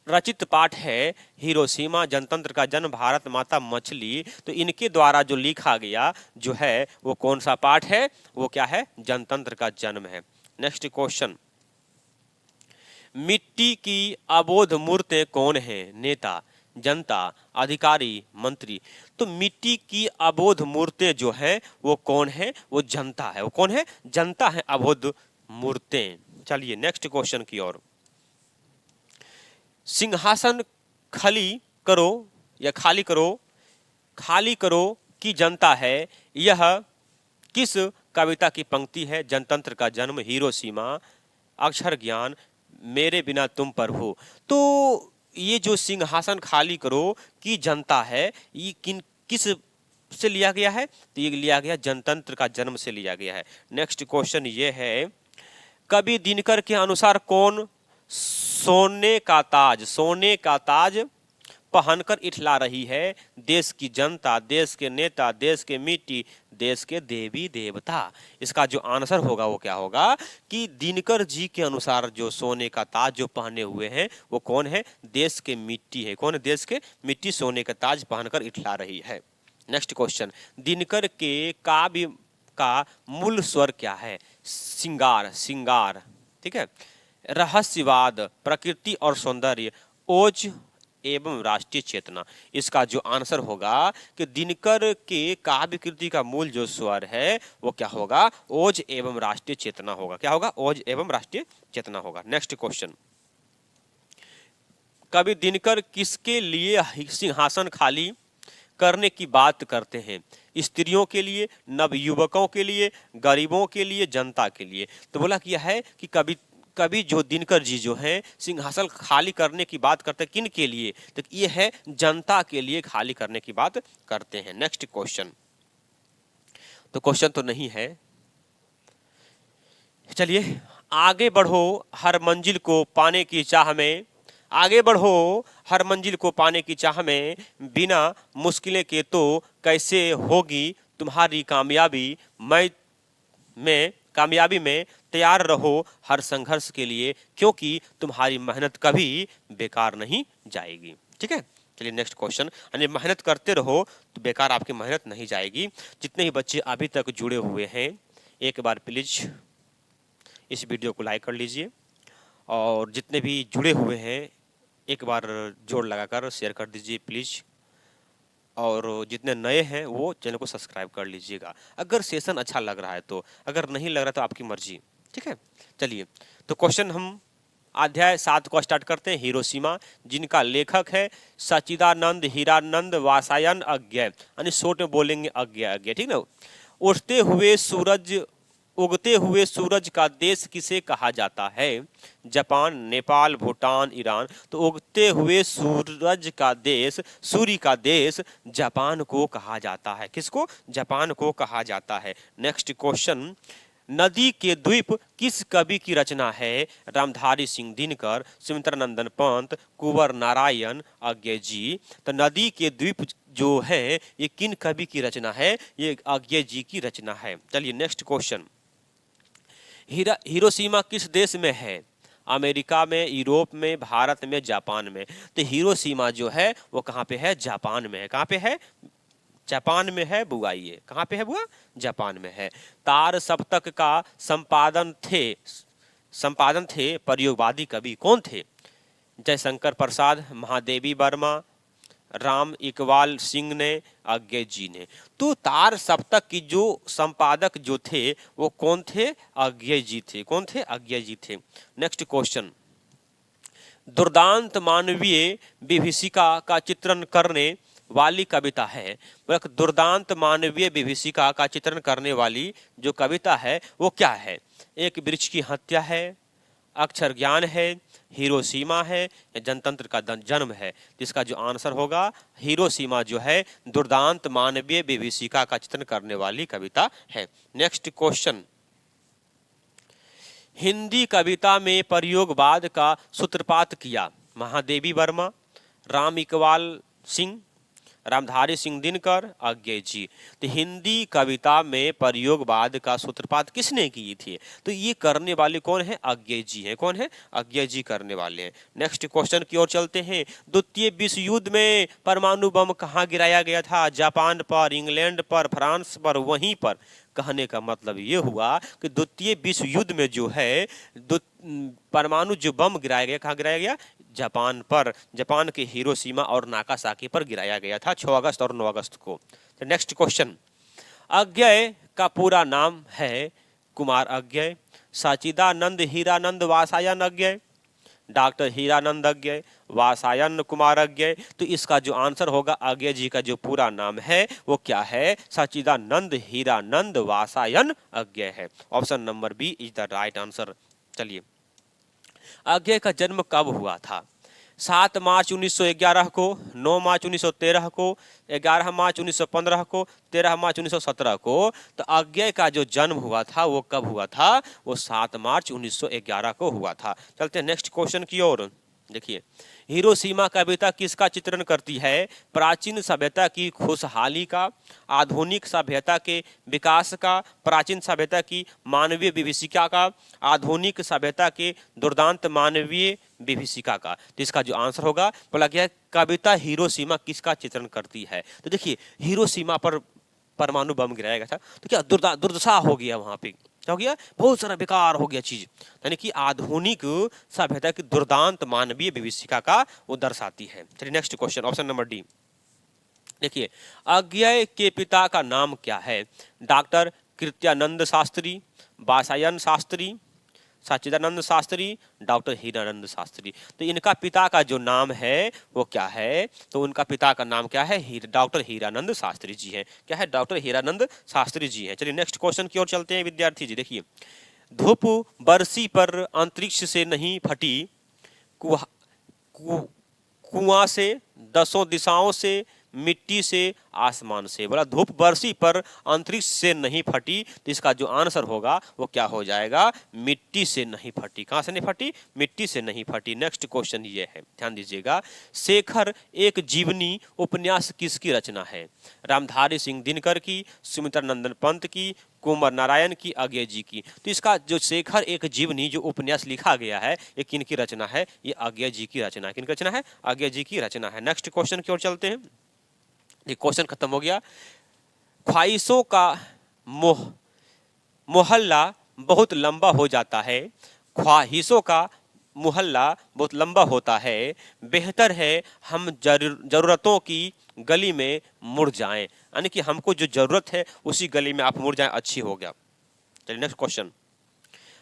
रचित पाठ है हिरोशिमा जनतंत्र का जन्म भारत माता मछली। तो इनके द्वारा जो लिखा गया जो है वो कौन सा पाठ है? वो क्या है? जनतंत्र का जन्म है। नेक्स्ट क्वेश्चन, मिट्टी की अबोध मूर्तें कौन है? नेता, जनता, अधिकारी, मंत्री। तो मिट्टी की अबोध मूर्तें जो है वो कौन है? वो जनता है। वो कौन है? जनता है अबोध मूर्तें। चलिए नेक्स्ट क्वेश्चन की ओर, सिंहासन खाली करो या खाली करो की जनता है, यह किस कविता की पंक्ति है? जनतंत्र का जन्म, हिरोशिमा, अक्षर ज्ञान, मेरे बिना तुम पर हो। तो ये जो सिंहासन खाली करो की जनता है, ये किस से लिया गया है? तो ये लिया गया जनतंत्र का जन्म से लिया गया है। नेक्स्ट क्वेश्चन ये है, कवि दिनकर के अनुसार कौन सोने का ताज पहनकर इठला रही है? देश की जनता, देश के नेता, देश के मिट्टी, देश के देवी देवता। इसका जो आंसर होगा वो क्या होगा कि दिनकर जी के अनुसार जो सोने का ताज जो पहने हुए हैं वो कौन है? देश के मिट्टी है। कौन? देश के मिट्टी सोने का ताज पहनकर इठला रही है। नेक्स्ट क्वेश्चन, दिनकर के काव्य का मूल स्वर क्या है? सिंगार, ठीक है, रहस्यवाद, प्रकृति और सौंदर्य, ओज एवं राष्ट्रीय चेतना। इसका जो आंसर होगा कि दिनकर के काव्य कृति का मूल जो स्वर है वो क्या होगा? ओज एवं राष्ट्रीय चेतना होगा। क्या होगा? ओज एवं राष्ट्रीय चेतना होगा। नेक्स्ट क्वेश्चन, कवि दिनकर किसके लिए सिंहासन खाली करने की बात करते हैं? स्त्रियों के लिए, नवयुवकों के लिए, गरीबों के लिए, जनता के लिए। तो बोला किया है कि कवि जो दिनकर जी जो हैं सिंहासन खाली करने की बात करते हैं। किन के लिए? तो ये है जनता के लिए खाली करने की बात करते हैं। नेक्स्ट क्वेश्चन, तो क्वेश्चन तो नहीं है, चलिए आगे बढ़ो हर मंजिल को पाने की चाह में, आगे बढ़ो हर मंजिल को पाने की चाह में, बिना मुश्किलें के तो कैसे होगी तुम्हारी कामयाबी, मैं कामयाबी में तैयार रहो हर संघर्ष के लिए, क्योंकि तुम्हारी मेहनत कभी बेकार नहीं जाएगी। ठीक है, चलिए नेक्स्ट क्वेश्चन, यानी मेहनत करते रहो तो बेकार आपकी मेहनत नहीं जाएगी। जितने ही बच्चे अभी तक जुड़े हुए हैं एक बार प्लीज इस वीडियो को लाइक कर लीजिए, और जितने भी जुड़े हुए हैं एक बार जोड़ लगाकर शेयर कर दीजिए प्लीज, और जितने नए हैं वो चैनल को सब्सक्राइब कर लीजिएगा अगर सेशन अच्छा लग रहा है तो, अगर नहीं लग रहा तो आपकी मर्जी। ठीक है, चलिए तो क्वेश्चन हम अध्याय 7 को स्टार्ट करते हैं। हिरोशिमा, जिनका लेखक है सच्चिदानंद हीरानंद वासायन अज्ञेय, यानी शॉर्ट में बोलेंगे अज्ञेय। ठीक ना। उगते हुए सूरज का देश किसे कहा जाता है? Japan, Nepal, Bhutan, Iran. तो उगते हुए सूरज का देश, सूर्य का देश जापान को कहा जाता है। किसको? जापान को कहा जाता है। नेक्स्ट क्वेश्चन, नदी के द्वीप किस कवि की रचना है? रामधारी सिंह दिनकर, सुमित्रानंदन पंत, कुंवर नारायण अज्ञेय जी। तो नदी के द्वीप जो है ये किन कवि की रचना है? ये अज्ञेय जी की रचना है। चलिए नेक्स्ट क्वेश्चन, हिरोशिमा किस देश में है? अमेरिका में, यूरोप में, भारत में, जापान में। तो हिरोशिमा जो है वो कहाँ पे है? जापान में है। कहाँ पे है? जापान में है बुआ। ये कहाँ पे है बुआ? जापान में है। तार सप्तक का संपादन थे प्रयोगवादी कवि कौन थे? जयशंकर प्रसाद, महादेवी वर्मा, राम इकबाल सिंह ने, अज्ञे जी ने। तो तार सप्तक की जो संपादक जो थे वो कौन थे? अज्ञे जी थे। कौन थे? अज्ञे जी थे। नेक्स्ट क्वेश्चन, दुर्दांत मानवीय विभीषिका का चित्रण करने वाली कविता है। दुर्दांत मानवीय विभीषिका का चित्रण करने वाली जो कविता है वो क्या है? एक वृक्ष की हत्या है, अक्षर ज्ञान है, हिरोशिमा है, या जनतंत्र का जन्म है। जिसका जो आंसर होगा हिरोशिमा जो है दुर्दांत मानवीय विभीषिका का चित्रण करने वाली कविता है। नेक्स्ट क्वेश्चन, हिंदी कविता में प्रयोगवाद का सूत्रपात किया। महादेवी वर्मा, राम इकबाल सिंह, रामधारी सिंह दिनकर, अज्ञे जी। तो हिंदी कविता में प्रयोगवाद का सूत्रपात किसने की थी? तो ये करने वाले कौन है? अज्ञे जी हैं। कौन है? अज्ञे जी करने वाले हैं। नेक्स्ट क्वेश्चन की ओर चलते हैं। द्वितीय विश्व युद्ध में परमाणु बम कहाँ गिराया गया था? जापान पर, इंग्लैंड पर, फ्रांस पर, वहीं पर। कहने का मतलब ये हुआ कि द्वितीय विश्व युद्ध में जो है परमाणु जो बम गिराया गया, कहाँ गिराया गया? जापान पर। जापान के हिरोशिमा और नागासाकी पर गिराया गया था 6 अगस्त और 9 अगस्त को। तो नेक्स्ट क्वेश्चन, अज्ञे का पूरा नाम है कुमार अज्ञे, सच्चिदानंद हीरानंद वात्स्यायन अज्ञे, डॉक्टर हीरानंद अज्ञे, वात्स्यायन कुमार अज्ञे। तो इसका जो आंसर होगा अज्ञे जी का जो पूरा नाम है वो क्या है? सच्चिदानंद हीरानंद वात्स्यायन अज्ञे है। Option number B is the right answer. चलिए, अज्ञे का जन्म कब हुआ था? 7 मार्च 1911 को, 9 मार्च 1913 को, 11 मार्च 1915 को, 13 मार्च 1917 को। तो अज्ञे का जो जन्म हुआ था वो कब हुआ था? वो 7 मार्च 1911 को हुआ था। चलते हैं नेक्स्ट क्वेश्चन की ओर। देखिए, हिरोशिमा कविता किसका चित्रण करती है? प्राचीन सभ्यता की खुशहाली का, आधुनिक सभ्यता के विकास का, प्राचीन सभ्यता की मानवीय विभीषिका का, आधुनिक सभ्यता के दुर्दांत मानवीय विभीषिका का। तो इसका जो आंसर होगा, बोला गया कविता हिरोशिमा किसका चित्रण करती है? तो देखिए, हिरोशिमा पर परमाणु बम गिराया गया था तो क्या दुर्दशा हो गया, वहां पे क्या हो गया? बहुत सारा बेकार हो गया चीज। यानी कि आधुनिक सभ्यता की दुर्दांत मानवीय विभीषिका का वो दर्शाती है। चलिए next question, option number D. देखिए, अज्ञे के पिता का नाम क्या है? डॉक्टर कृत्यानंद शास्त्री, वात्स्यायन शास्त्री, सच्चिदानंद शास्त्री, डॉक्टर हीरानंद शास्त्री। तो इनका पिता का जो नाम है वो क्या है? तो उनका पिता का नाम क्या है? डॉक्टर हीरानंद शास्त्री जी हैं। क्या है? डॉक्टर हीरानंद शास्त्री जी हैं। चलिए नेक्स्ट क्वेश्चन की ओर चलते हैं विद्यार्थी जी। देखिए, धूप बरसी पर अंतरिक्ष से नहीं फटी, कुआं से, 10 दिशाओं से, मिट्टी से, आसमान से। बोला धूप बरसी पर अंतरिक्ष से नहीं फटी। तो इसका जो आंसर होगा वो क्या हो जाएगा? मिट्टी से नहीं फटी। कहां से नहीं फटी? मिट्टी से नहीं फटी। नेक्स्ट क्वेश्चन ये है, ध्यान दीजिएगा। शेखर एक जीवनी उपन्यास किसकी रचना है? रामधारी सिंह दिनकर की, सुमित्रा नंदन पंत की, कुंवर नारायण की, अज्ञे जी की। तो इसका जो शेखर एक जीवनी जो उपन्यास लिखा गया है ये किनकी रचना है? ये अज्ञे जी की रचना है। किनकी रचना है? अज्ञे जी की रचना है। नेक्स्ट क्वेश्चन की ओर चलते हैं। ये क्वेश्चन खत्म हो गया। ख्वाहिशों का मोहल्ला बहुत लंबा हो जाता है, ख्वाहिशों का मोहल्ला बहुत लंबा होता है, बेहतर है हम जरूरतों की गली में मुड़ जाएं। यानी कि हमको जो जरूरत है उसी गली में आप मुड़ जाएं, अच्छी हो गया। चलिए नेक्स्ट क्वेश्चन,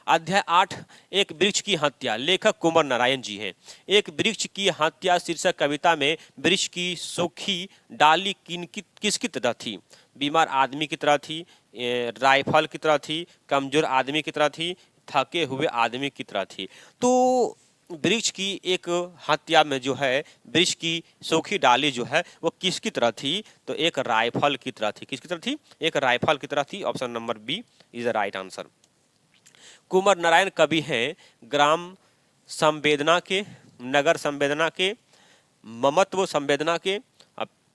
अध्याय 8, एक वृक्ष की हत्या। लेखक कुंवर नारायण जी हैं। एक वृक्ष की हत्या शीर्षक कविता में वृक्ष की सूखी डाली किसकी तरह थी? बीमार आदमी की तरह थी, राइफल की तरह थी, कमजोर आदमी की तरह थी, थके हुए आदमी की तरह थी। तो वृक्ष की एक हत्या में जो है वृक्ष की सूखी डाली जो है वो किसकी तरह थी? तो एक राइफल की तरह थी। किसकी तरह थी? एक राइफल की तरह थी। Option number B is the right answer. Kunwar Narayan कवि हैं ग्राम संवेदना के, नगर संवेदना के, ममत्व संवेदना के,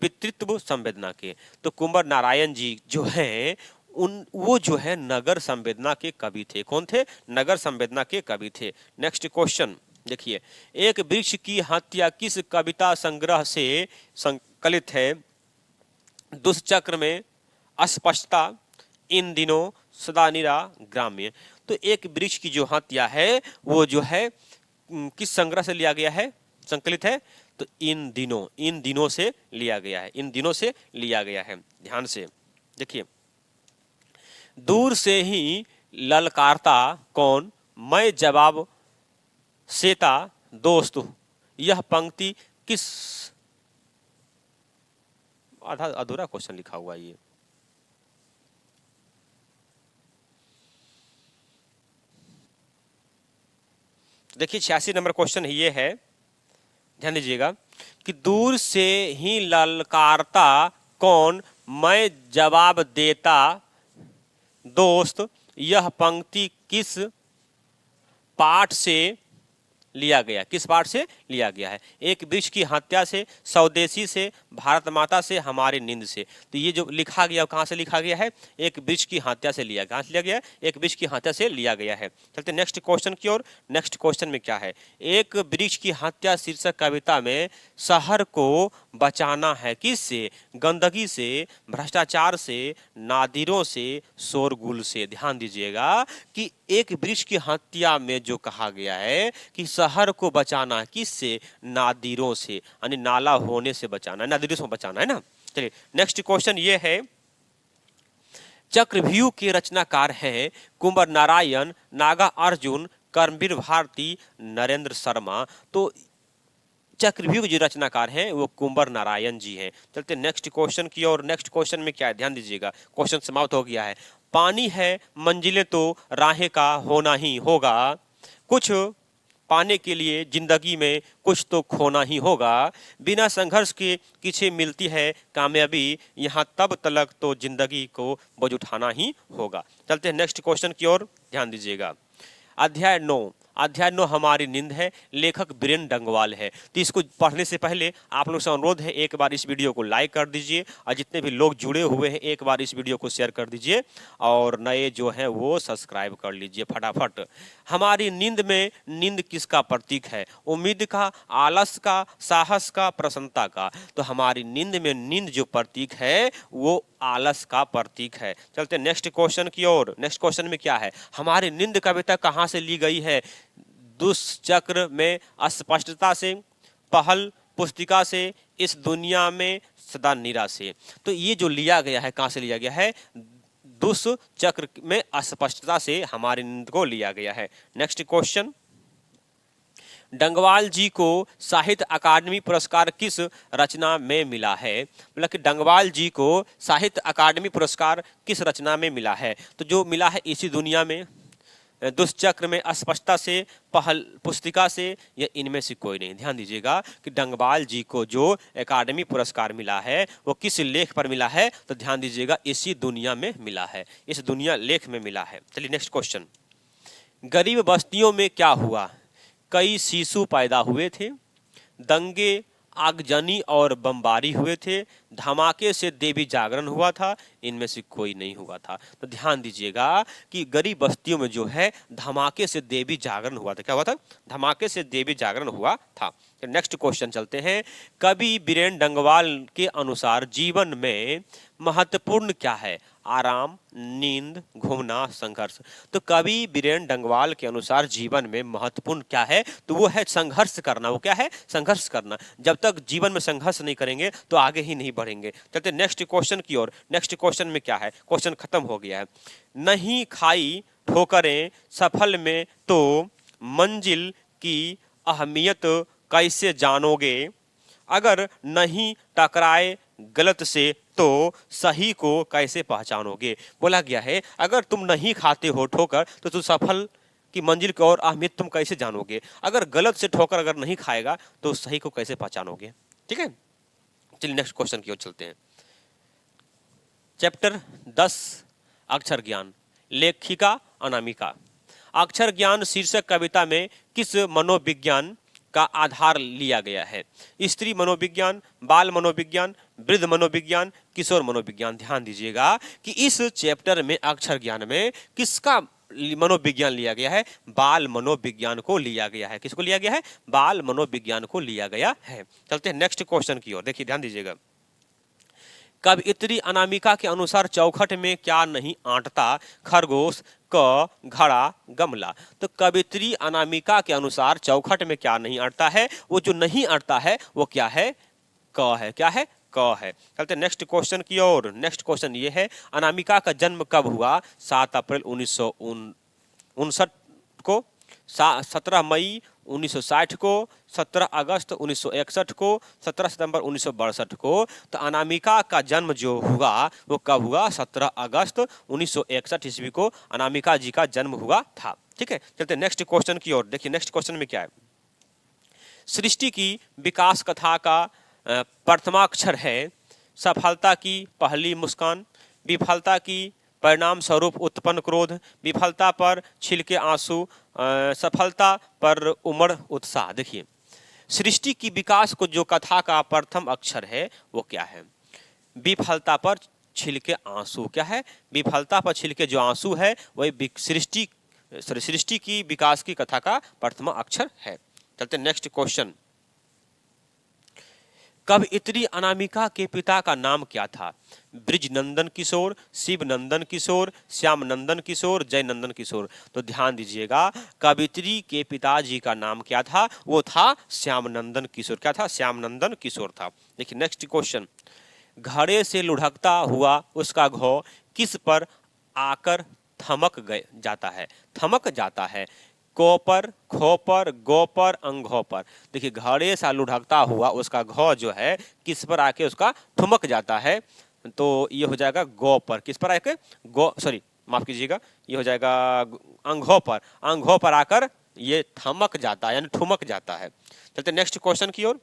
पितृत्व संवेदना के। तो कुंवर नारायण जी जो हैं वो जो है नगर संवेदना के कवि थे। कौन थे? नगर संवेदना के कवि थे। नेक्स्ट क्वेश्चन देखिए, एक वृक्ष की हत्या किस कविता संग्रह से संकलित है? दुष्चक्र में, अस्पष्टता, इन दिनों, सदानीरा, ग्राम्य। तो एक वृक्ष की जो हत्या है वो जो है किस संग्रह से लिया गया है, संकलित है? तो इन दिनों से लिया गया है, इन दिनों से लिया गया है। ध्यान से देखिए, दूर से ही ललकारता कौन, मैं जवाब सेता दोस्त, यह पंक्ति किस, आधा अधूरा क्वेश्चन लिखा हुआ ये। देखिए 86 नंबर क्वेश्चन ये है, ध्यान दीजिएगा कि दूर से ही ललकारता कौन, मैं जवाब देता दोस्त, यह पंक्ति किस पाठ से लिया गया, किस पाठ से लिया गया है। एक वृक्ष की हत्या से, स्वदेशी से, भारत माता से, हमारी नींद से। तो ये जो लिखा गया कहाँ से लिखा गया है, एक वृक्ष की हत्या से लिया, कहाँ से लिया गया है, एक वृक्ष की हत्या से लिया गया है। चलते नेक्स्ट क्वेश्चन की ओर। नेक्स्ट क्वेश्चन में क्या है, एक वृक्ष की हत्या शीर्षक कविता में शहर को बचाना है किससे, गंदगी से, भ्रष्टाचार से, नादिरों से, शोरगुल से। ध्यान दीजिएगा कि एक वृक्ष की हत्या में जो कहा गया है कि शहर को बचाना है किससे, नादिरों से, यानी नाला होने से बचाना है, नादिरों से बचाना है ना। चलिए नेक्स्ट क्वेश्चन ये है, चक्रव्यूह के रचनाकार हैं कुंवर नारायण, नागा अर्जुन, कर्मवीर भारती, नरेंद्र शर्मा। तो चक्रव्यूह जो रचनाकार हैं वो कुंवर नारायण जी हैं। चलते नेक्स्ट क्वेश्चन की और। नेक्स्ट क्वेश्चन में क्या है, ध्यान दीजिएगा, क्वेश्चन समाप्त हो गया है। पानी है मंजिलें तो राहें का होना ही होगा, कुछ पाने के लिए जिंदगी में कुछ तो खोना ही होगा, बिना संघर्ष के किसे मिलती है कामयाबी, यहाँ तब तलक तो जिंदगी को बोझ उठाना ही होगा। चलते हैं नेक्स्ट क्वेश्चन की ओर, ध्यान दीजिएगा। अध्याय 9, अध्याय 9 हमारी नींद है, लेखक बीरेन डंगवाल है। तो इसको पढ़ने से पहले आप लोग से अनुरोध है, एक बार इस वीडियो को लाइक कर दीजिए और जितने भी लोग जुड़े हुए हैं एक बार इस वीडियो को शेयर कर दीजिए और नए जो हैं वो सब्सक्राइब कर लीजिए फटाफट। हमारी नींद में नींद किसका प्रतीक है, उम्मीद का, आलस का, साहस का, प्रसन्नता का। तो हमारी नींद में नींद जो प्रतीक है वो आलस का प्रतीक है। चलते नेक्स्ट क्वेश्चन की ओर। नेक्स्ट क्वेश्चन में क्या है, हमारी नींद कविता कहाँ से ली गई है, दुष्चक्र में अस्पष्टता से, पहल पुस्तिका से, इस दुनिया में सदा निरा से। तो ये जो लिया गया है कहाँ से लिया गया है, दुष्चक्र में अस्पष्टता से हमारी नींद को लिया गया है। नेक्स्ट क्वेश्चन, डंगवाल जी को साहित्य अकादमी पुरस्कार किस रचना में मिला है, मतलब कि डंगवाल जी को साहित्य अकादमी पुरस्कार किस रचना में मिला है। तो जो मिला है इसी दुनिया में, दुष्चक्र में, अस्पष्टता से, पहल पुस्तिका से, या इनमें से कोई नहीं। ध्यान दीजिएगा कि डंगवाल जी को जो अकादमी पुरस्कार मिला है वो किस लेख पर मिला है, तो ध्यान दीजिएगा इसी दुनिया में मिला है, इस दुनिया लेख में मिला है। चलिए नेक्स्ट क्वेश्चन, गरीब बस्तियों में क्या हुआ, कई शिशु पैदा हुए थे, दंगे, आगजनी और बमबारी हुए थे, धमाके से देवी जागरण हुआ था, इनमें से कोई नहीं हुआ था। तो ध्यान दीजिएगा कि गरीब बस्तियों में जो है धमाके से देवी जागरण हुआ था। क्या हुआ था, धमाके से देवी जागरण हुआ था। तो नेक्स्ट क्वेश्चन चलते हैं, कवि बीरेन डंगवाल के अनुसार जीवन में महत्वपूर्ण क्या है, आराम, नींद, घूमना, संघर्ष। तो कवि बीरेन डंगवाल के अनुसार जीवन में महत्वपूर्ण क्या है, तो वो है संघर्ष करना। वो क्या है, संघर्ष करना। जब तक जीवन में संघर्ष नहीं करेंगे तो आगे ही नहीं बढ़ेंगे। चलते नेक्स्ट क्वेश्चन की ओर। नेक्स्ट क्वेश्चन में क्या है, क्वेश्चन खत्म हो गया है। नहीं खाई ठोकरें सफल में तो मंजिल की अहमियत कैसे जानोगे, अगर नहीं टकराए गलत से तो सही को कैसे पहचानोगे। बोला गया है अगर तुम नहीं खाते हो ठोकर तो तुम सफल की मंजिल की और अहमियत तुम कैसे जानोगे, अगर गलत से ठोकर अगर नहीं खाएगा तो सही को कैसे पहचानोगे। ठीक है, चलिए नेक्स्ट क्वेश्चन की ओर चलते हैं। चैप्टर 10 अक्षर ज्ञान, लेखिका अनामिका। अक्षर ज्ञान शीर्षक कविता में किस मनोविज्ञान का आधार लिया गया है, स्त्री मनोविज्ञान, बाल मनोविज्ञान, वृद्ध मनोविज्ञान, किशोर मनोविज्ञान। ध्यान दीजिएगा कि इस चैप्टर में अक्षर ज्ञान में किसका मनोविज्ञान लिया गया है, बाल मनोविज्ञान को लिया गया है। किसको लिया गया है, बाल मनोविज्ञान को लिया गया है। चलते हैं नेक्स्ट क्वेश्चन की ओर। देखिए ध्यान दीजिएगा, कवियत्री अनामिका के अनुसार चौखट में क्या नहीं आंटता, खरगोश, क, घड़ा, गमला। तो कवियत्री अनामिका के अनुसार चौखट में क्या नहीं अटता है, वो जो नहीं अटता है वो क्या है, क है। क्या है, क है। चलते नेक्स्ट क्वेश्चन की ओर। नेक्स्ट क्वेश्चन ये है, अनामिका का जन्म कब हुआ? 7 अप्रैल 1959 को, 17 मई 1960 को, 17 अगस्त 1961 को, 17 सितंबर 1962 को। तो अनामिका का जन्म जो हुआ वो कब हुआ? 17 अगस्त 1961 ईस्वी को अनामिका जी का जन्म हुआ था। ठीक है, चलते नेक्स्ट क्वेश्चन की ओर। देखिए नेक्स्ट क्वेश्चन में क्या है, सृष्टि की विकास कथा का प्रथमाक्षर है। सफलता की पहली मुस्कान, विफलता की परिणाम स्वरूप उत्पन्न क्रोध, विफलता पर छिलके आंसू, सफलता पर उमड़ उत्साह। देखिए सृष्टि की विकास को जो कथा का प्रथम अक्षर है वो क्या है? विफलता पर छिलके आंसू। क्या है? विफलता पर छिलके जो आंसू है वही सृष्टि की विकास की कथा का प्रथम अक्षर है। चलते नेक्स्ट क्वेश्चन, कवियत्री अनामिका के पिता का नाम क्या था? ब्रिजनंदन किशोर, शिवनंदन किशोर, श्यामनंदन किशोर, जयनंदन किशोर। तो ध्यान दीजिएगा, कवियत्री के पिताजी का नाम क्या था? वो था श्यामनंदन किशोर। क्या था? श्यामनंदन किशोर था। देखिए नेक्स्ट क्वेश्चन, घड़े से लुढ़कता हुआ उसका घों किस पर आकर थमक जाता है? थमक जाता है। को पर, खो पर, गो पर, अंगो पर। देखिए घड़े सा लुढ़कता हुआ उसका घो जो है किस पर आके उसका ठुमक जाता है? तो ये हो जाएगा गो पर। किस पर आके? गो, सॉरी माफ कीजिएगा, ये हो जाएगा अंगो पर। अंगो पर आकर ये थमक जाता है यानी ठुमक जाता है। चलते नेक्स्ट क्वेश्चन की ओर।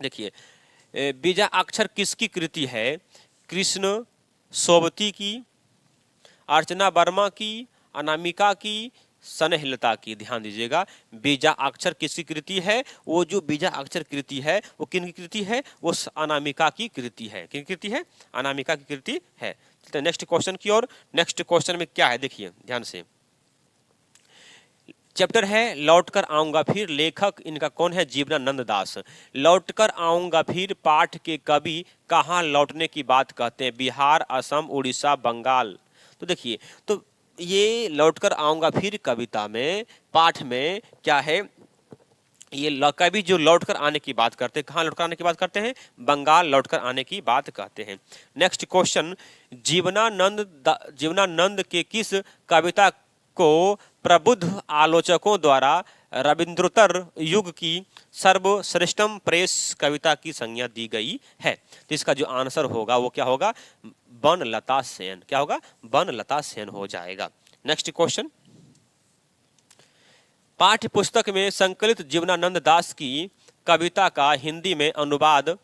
देखिए बीजा अक्षर किसकी कृति है? कृष्ण सोबती की, अर्चना वर्मा की, अनामिका की, स्नेहलता की। ध्यान दीजिएगा, बीजा अक्षर किसकी कृति है? वो जो बीजा अक्षर कृति है वो किन की कृति है? वो अनामिका की कृति है। किन कृति है? अनामिका की कृति है। चलते नेक्स्ट क्वेश्चन की ओर। नेक्स्ट क्वेश्चन में क्या है देखिए ध्यान से, चैप्टर है लौटकर आऊंगा फिर। लेखक इनका कौन है? जीवनानंद दास। लौटकर आऊंगा फिर पाठ के कवि कहाँ लौटने की बात कहते हैं? बिहार, असम, उड़ीसा, बंगाल। तो देखिए, तो ये लौटकर आऊंगा फिर कविता में पाठ में क्या है? ये कवि जो लौटकर आने की बात करते हैं, कहाँ लौटकर आने की बात करते हैं? बंगाल लौटकर आने की बात कहते हैं। नेक्स्ट क्वेश्चन, जीवनानंद के किस कविता को प्रबुद्ध आलोचकों द्वारा रविंद्रोत्तर युग की सर्वश्रेष्ठम प्रेस कविता की संज्ञा दी गई है? तो इसका जो आंसर होगा वो क्या होगा? बनलता सेन। क्या होगा? बनलता सेन हो जाएगा। नेक्स्ट क्वेश्चन, पाठ्य पुस्तक में संकलित जीवनानंद दास की कविता का हिंदी में अनुवाद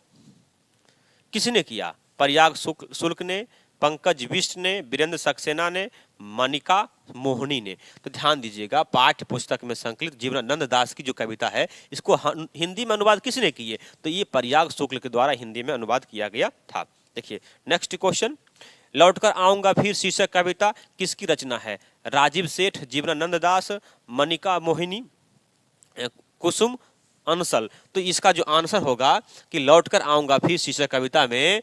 किसने किया? प्रयाग शुक्ल ने, पंकज बिष्ट ने, वीरेंद्र सक्सेना ने, मनिका मोहनी ने। तो ध्यान दीजिएगा, पाठ्य पुस्तक में संकलित जीवनानंद दास की जो कविता है इसको हिंदी में अनुवाद किसने किए? तो ये प्रयाग शुक्ल के द्वारा हिंदी में अनुवाद किया गया था। देखिए नेक्स्ट क्वेश्चन, लौटकर आऊंगा फिर शीर्षक कविता किसकी रचना है? राजीव सेठ, जीवनानंद दास, मनिका मोहिनी, कुसुम अंसल। तो इसका जो आंसर होगा कि लौटकर आऊंगा फिर शीर्षक कविता में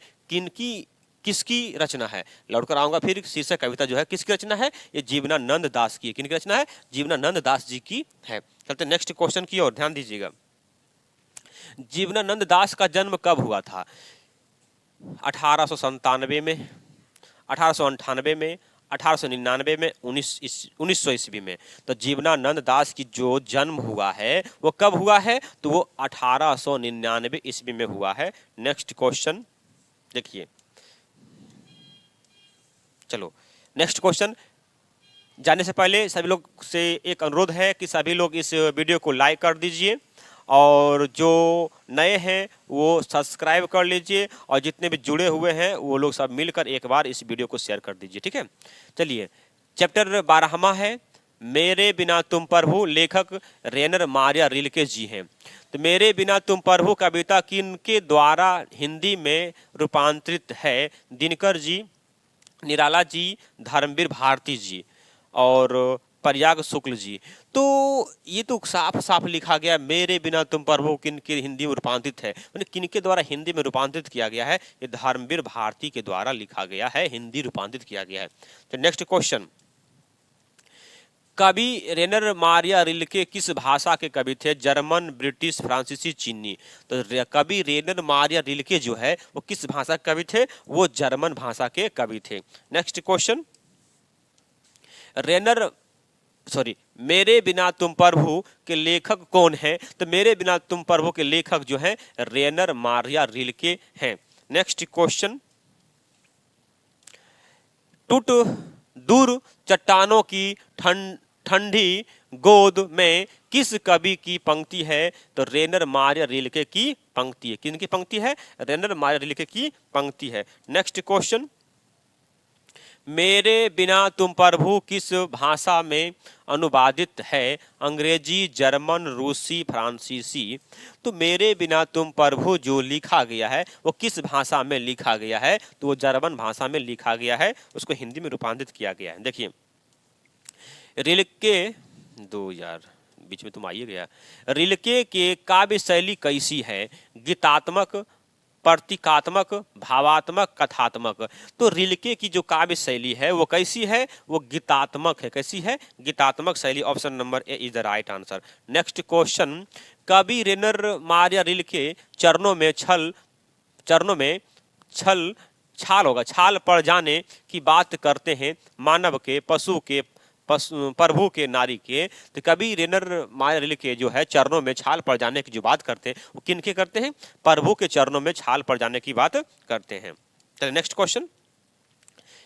किसकी रचना है? लौटकर आऊंगा फिर शीर्षक कविता जो है किसकी रचना है? ये जीवनानंद दास की। किनकी रचना है? जीवनानंद दास जी की है। चलते नेक्स्ट क्वेश्चन की ओर, ध्यान दीजिएगा, जीवनानंद दास का जन्म कब हुआ था? 1897 में, 1898 में, 1899 में, 1900 ईस्वी में। तो जीवनानंद दास की जो जन्म हुआ है वो कब हुआ है? तो वो 1899 ईस्वी में हुआ है। नेक्स्ट क्वेश्चन देखिए, चलो नेक्स्ट क्वेश्चन जाने से पहले सभी लोग से एक अनुरोध है कि सभी लोग इस वीडियो को लाइक कर दीजिए और जो नए हैं वो सब्सक्राइब कर लीजिए और जितने भी जुड़े हुए हैं वो लोग सब मिलकर एक बार इस वीडियो को शेयर कर दीजिए। ठीक है, चलिए चैप्टर 12वां है मेरे बिना तुम प्रभु। लेखक रेनर मारिया रिल्के जी हैं। तो मेरे बिना तुम प्रभु कविता किनके द्वारा हिंदी में रूपांतरित है? दिनकर जी, निराला जी, धर्मवीर भारती जी। और प्रयाग शुक्ल जी। तो ये तो साफ साफ लिखा गया, मेरे बिना तुम प्रभु किनके हिंदी में रूपांतरित है, मैंने किनके द्वारा हिंदी में रूपांतरित किया गया है, ये धर्मवीर भारती के द्वारा लिखा गया है, हिंदी रूपांतरित किया गया है। तो नेक्स्ट क्वेश्चन, कवि रेनर मारिया रिल्के किस भाषा के कवि थे? जर्मन, ब्रिटिश, फ्रांसीसी, चीनी। तो कवि रेनर मारिया रिल्के जो है वो किस भाषा के कवि थे? वो जर्मन भाषा के कवि थे। नेक्स्ट क्वेश्चन, रेनर सॉरी मेरे बिना तुम प्रभु के लेखक कौन है? तो मेरे बिना तुम प्रभु के लेखक जो है रेनर मारिया रिल्के हैं। नेक्स्ट क्वेश्चन, टूट दूर चट्टानों की ठंडी गोद में किस कवि की पंक्ति है? तो रेनर मारिया रिल्के की पंक्ति है। किनकी पंक्ति है? रेनर मारिया रिल्के की पंक्ति है। नेक्स्ट क्वेश्चन, मेरे बिना तुम प्रभु किस भाषा में अनुवादित है? अंग्रेजी, जर्मन, रूसी, फ्रांसीसी। तो मेरे बिना तुम प्रभु जो लिखा गया है वो किस भाषा में लिखा गया है? तो वो जर्मन भाषा में लिखा गया है, उसको हिंदी में रूपांतरित किया गया है। देखिए रिल्के दो यार बीच में तुम आइए गया। रिल्के के काव्य शैली कैसी है? गीतात्मक, प्रतीकात्मक, भावात्मक, कथात्मक। तो रिल्के की जो काव्य शैली है वो कैसी है? वो गीतात्मक है। कैसी है? गीतात्मक शैली। Option number A is the right answer. Next question, कवि रेनर मारिया रिल्के चरणों में छाल होगा छाल पड़ जाने की बात करते हैं, मानव के, पशु के, प्रभु के, नारी के। तो कवि रेनर मारिया रिल्के जो है चरणों में छाल पड़ जाने की जो बात करते हैं वो किनके करते हैं? प्रभु के चरणों में छाल पड़ जाने की बात करते हैं। चलिए नेक्स्ट क्वेश्चन,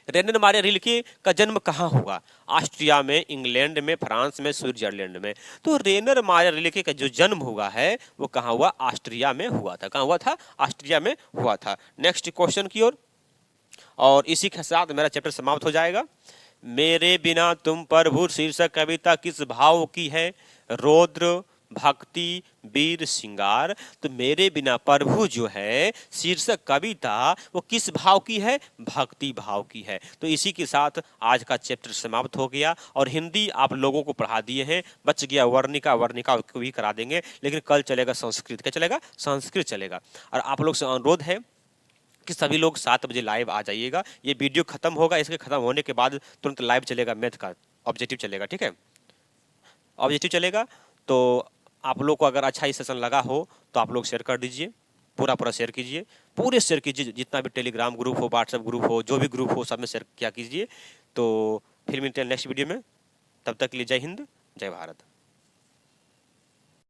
रेनर मारिया रिल्के का जन्म कहाँ हुआ? ऑस्ट्रिया में, इंग्लैंड में, फ्रांस में, स्विट्जरलैंड में। तो रेनर मारिया रिल्के का जो जन्म हुआ है वो कहाँ हुआ? ऑस्ट्रिया में हुआ था। कहाँ हुआ था? ऑस्ट्रिया में हुआ था। नेक्स्ट क्वेश्चन की ओर, और इसी के साथ मेरा चैप्टर समाप्त हो जाएगा। मेरे बिना तुम प्रभु शीर्षक कविता किस भाव की है? रौद्र, भक्ति, वीर, श्रृंगार। तो मेरे बिना प्रभु जो है शीर्षक कविता वो किस भाव की है? भक्ति भाव की है। तो इसी के साथ आज का चैप्टर समाप्त हो गया और हिंदी आप लोगों को पढ़ा दिए हैं। बच गया वर्णिका, वर्णिका को भी करा देंगे, लेकिन कल चलेगा संस्कृत। क्या चलेगा? संस्कृत चलेगा। और आप लोग से अनुरोध है कि सभी लोग 7 बजे लाइव आ जाइएगा। ये वीडियो खत्म होगा, इसके खत्म होने के बाद तुरंत लाइव चलेगा, मैथ का ऑब्जेक्टिव चलेगा। ठीक है, ऑब्जेक्टिव चलेगा। तो आप लोग को अगर अच्छा ही सेशन लगा हो तो आप लोग शेयर कर दीजिए, पूरा शेयर कीजिए, पूरे शेयर कीजिए, जितना भी टेलीग्राम ग्रुप हो, व्हाट्सएप ग्रुप हो, जो भी ग्रुप हो सब में शेयर किया कीजिए। तो फिर मिलते हैं नेक्स्ट वीडियो में, तब तक के लिए जय हिंद, जय भारत।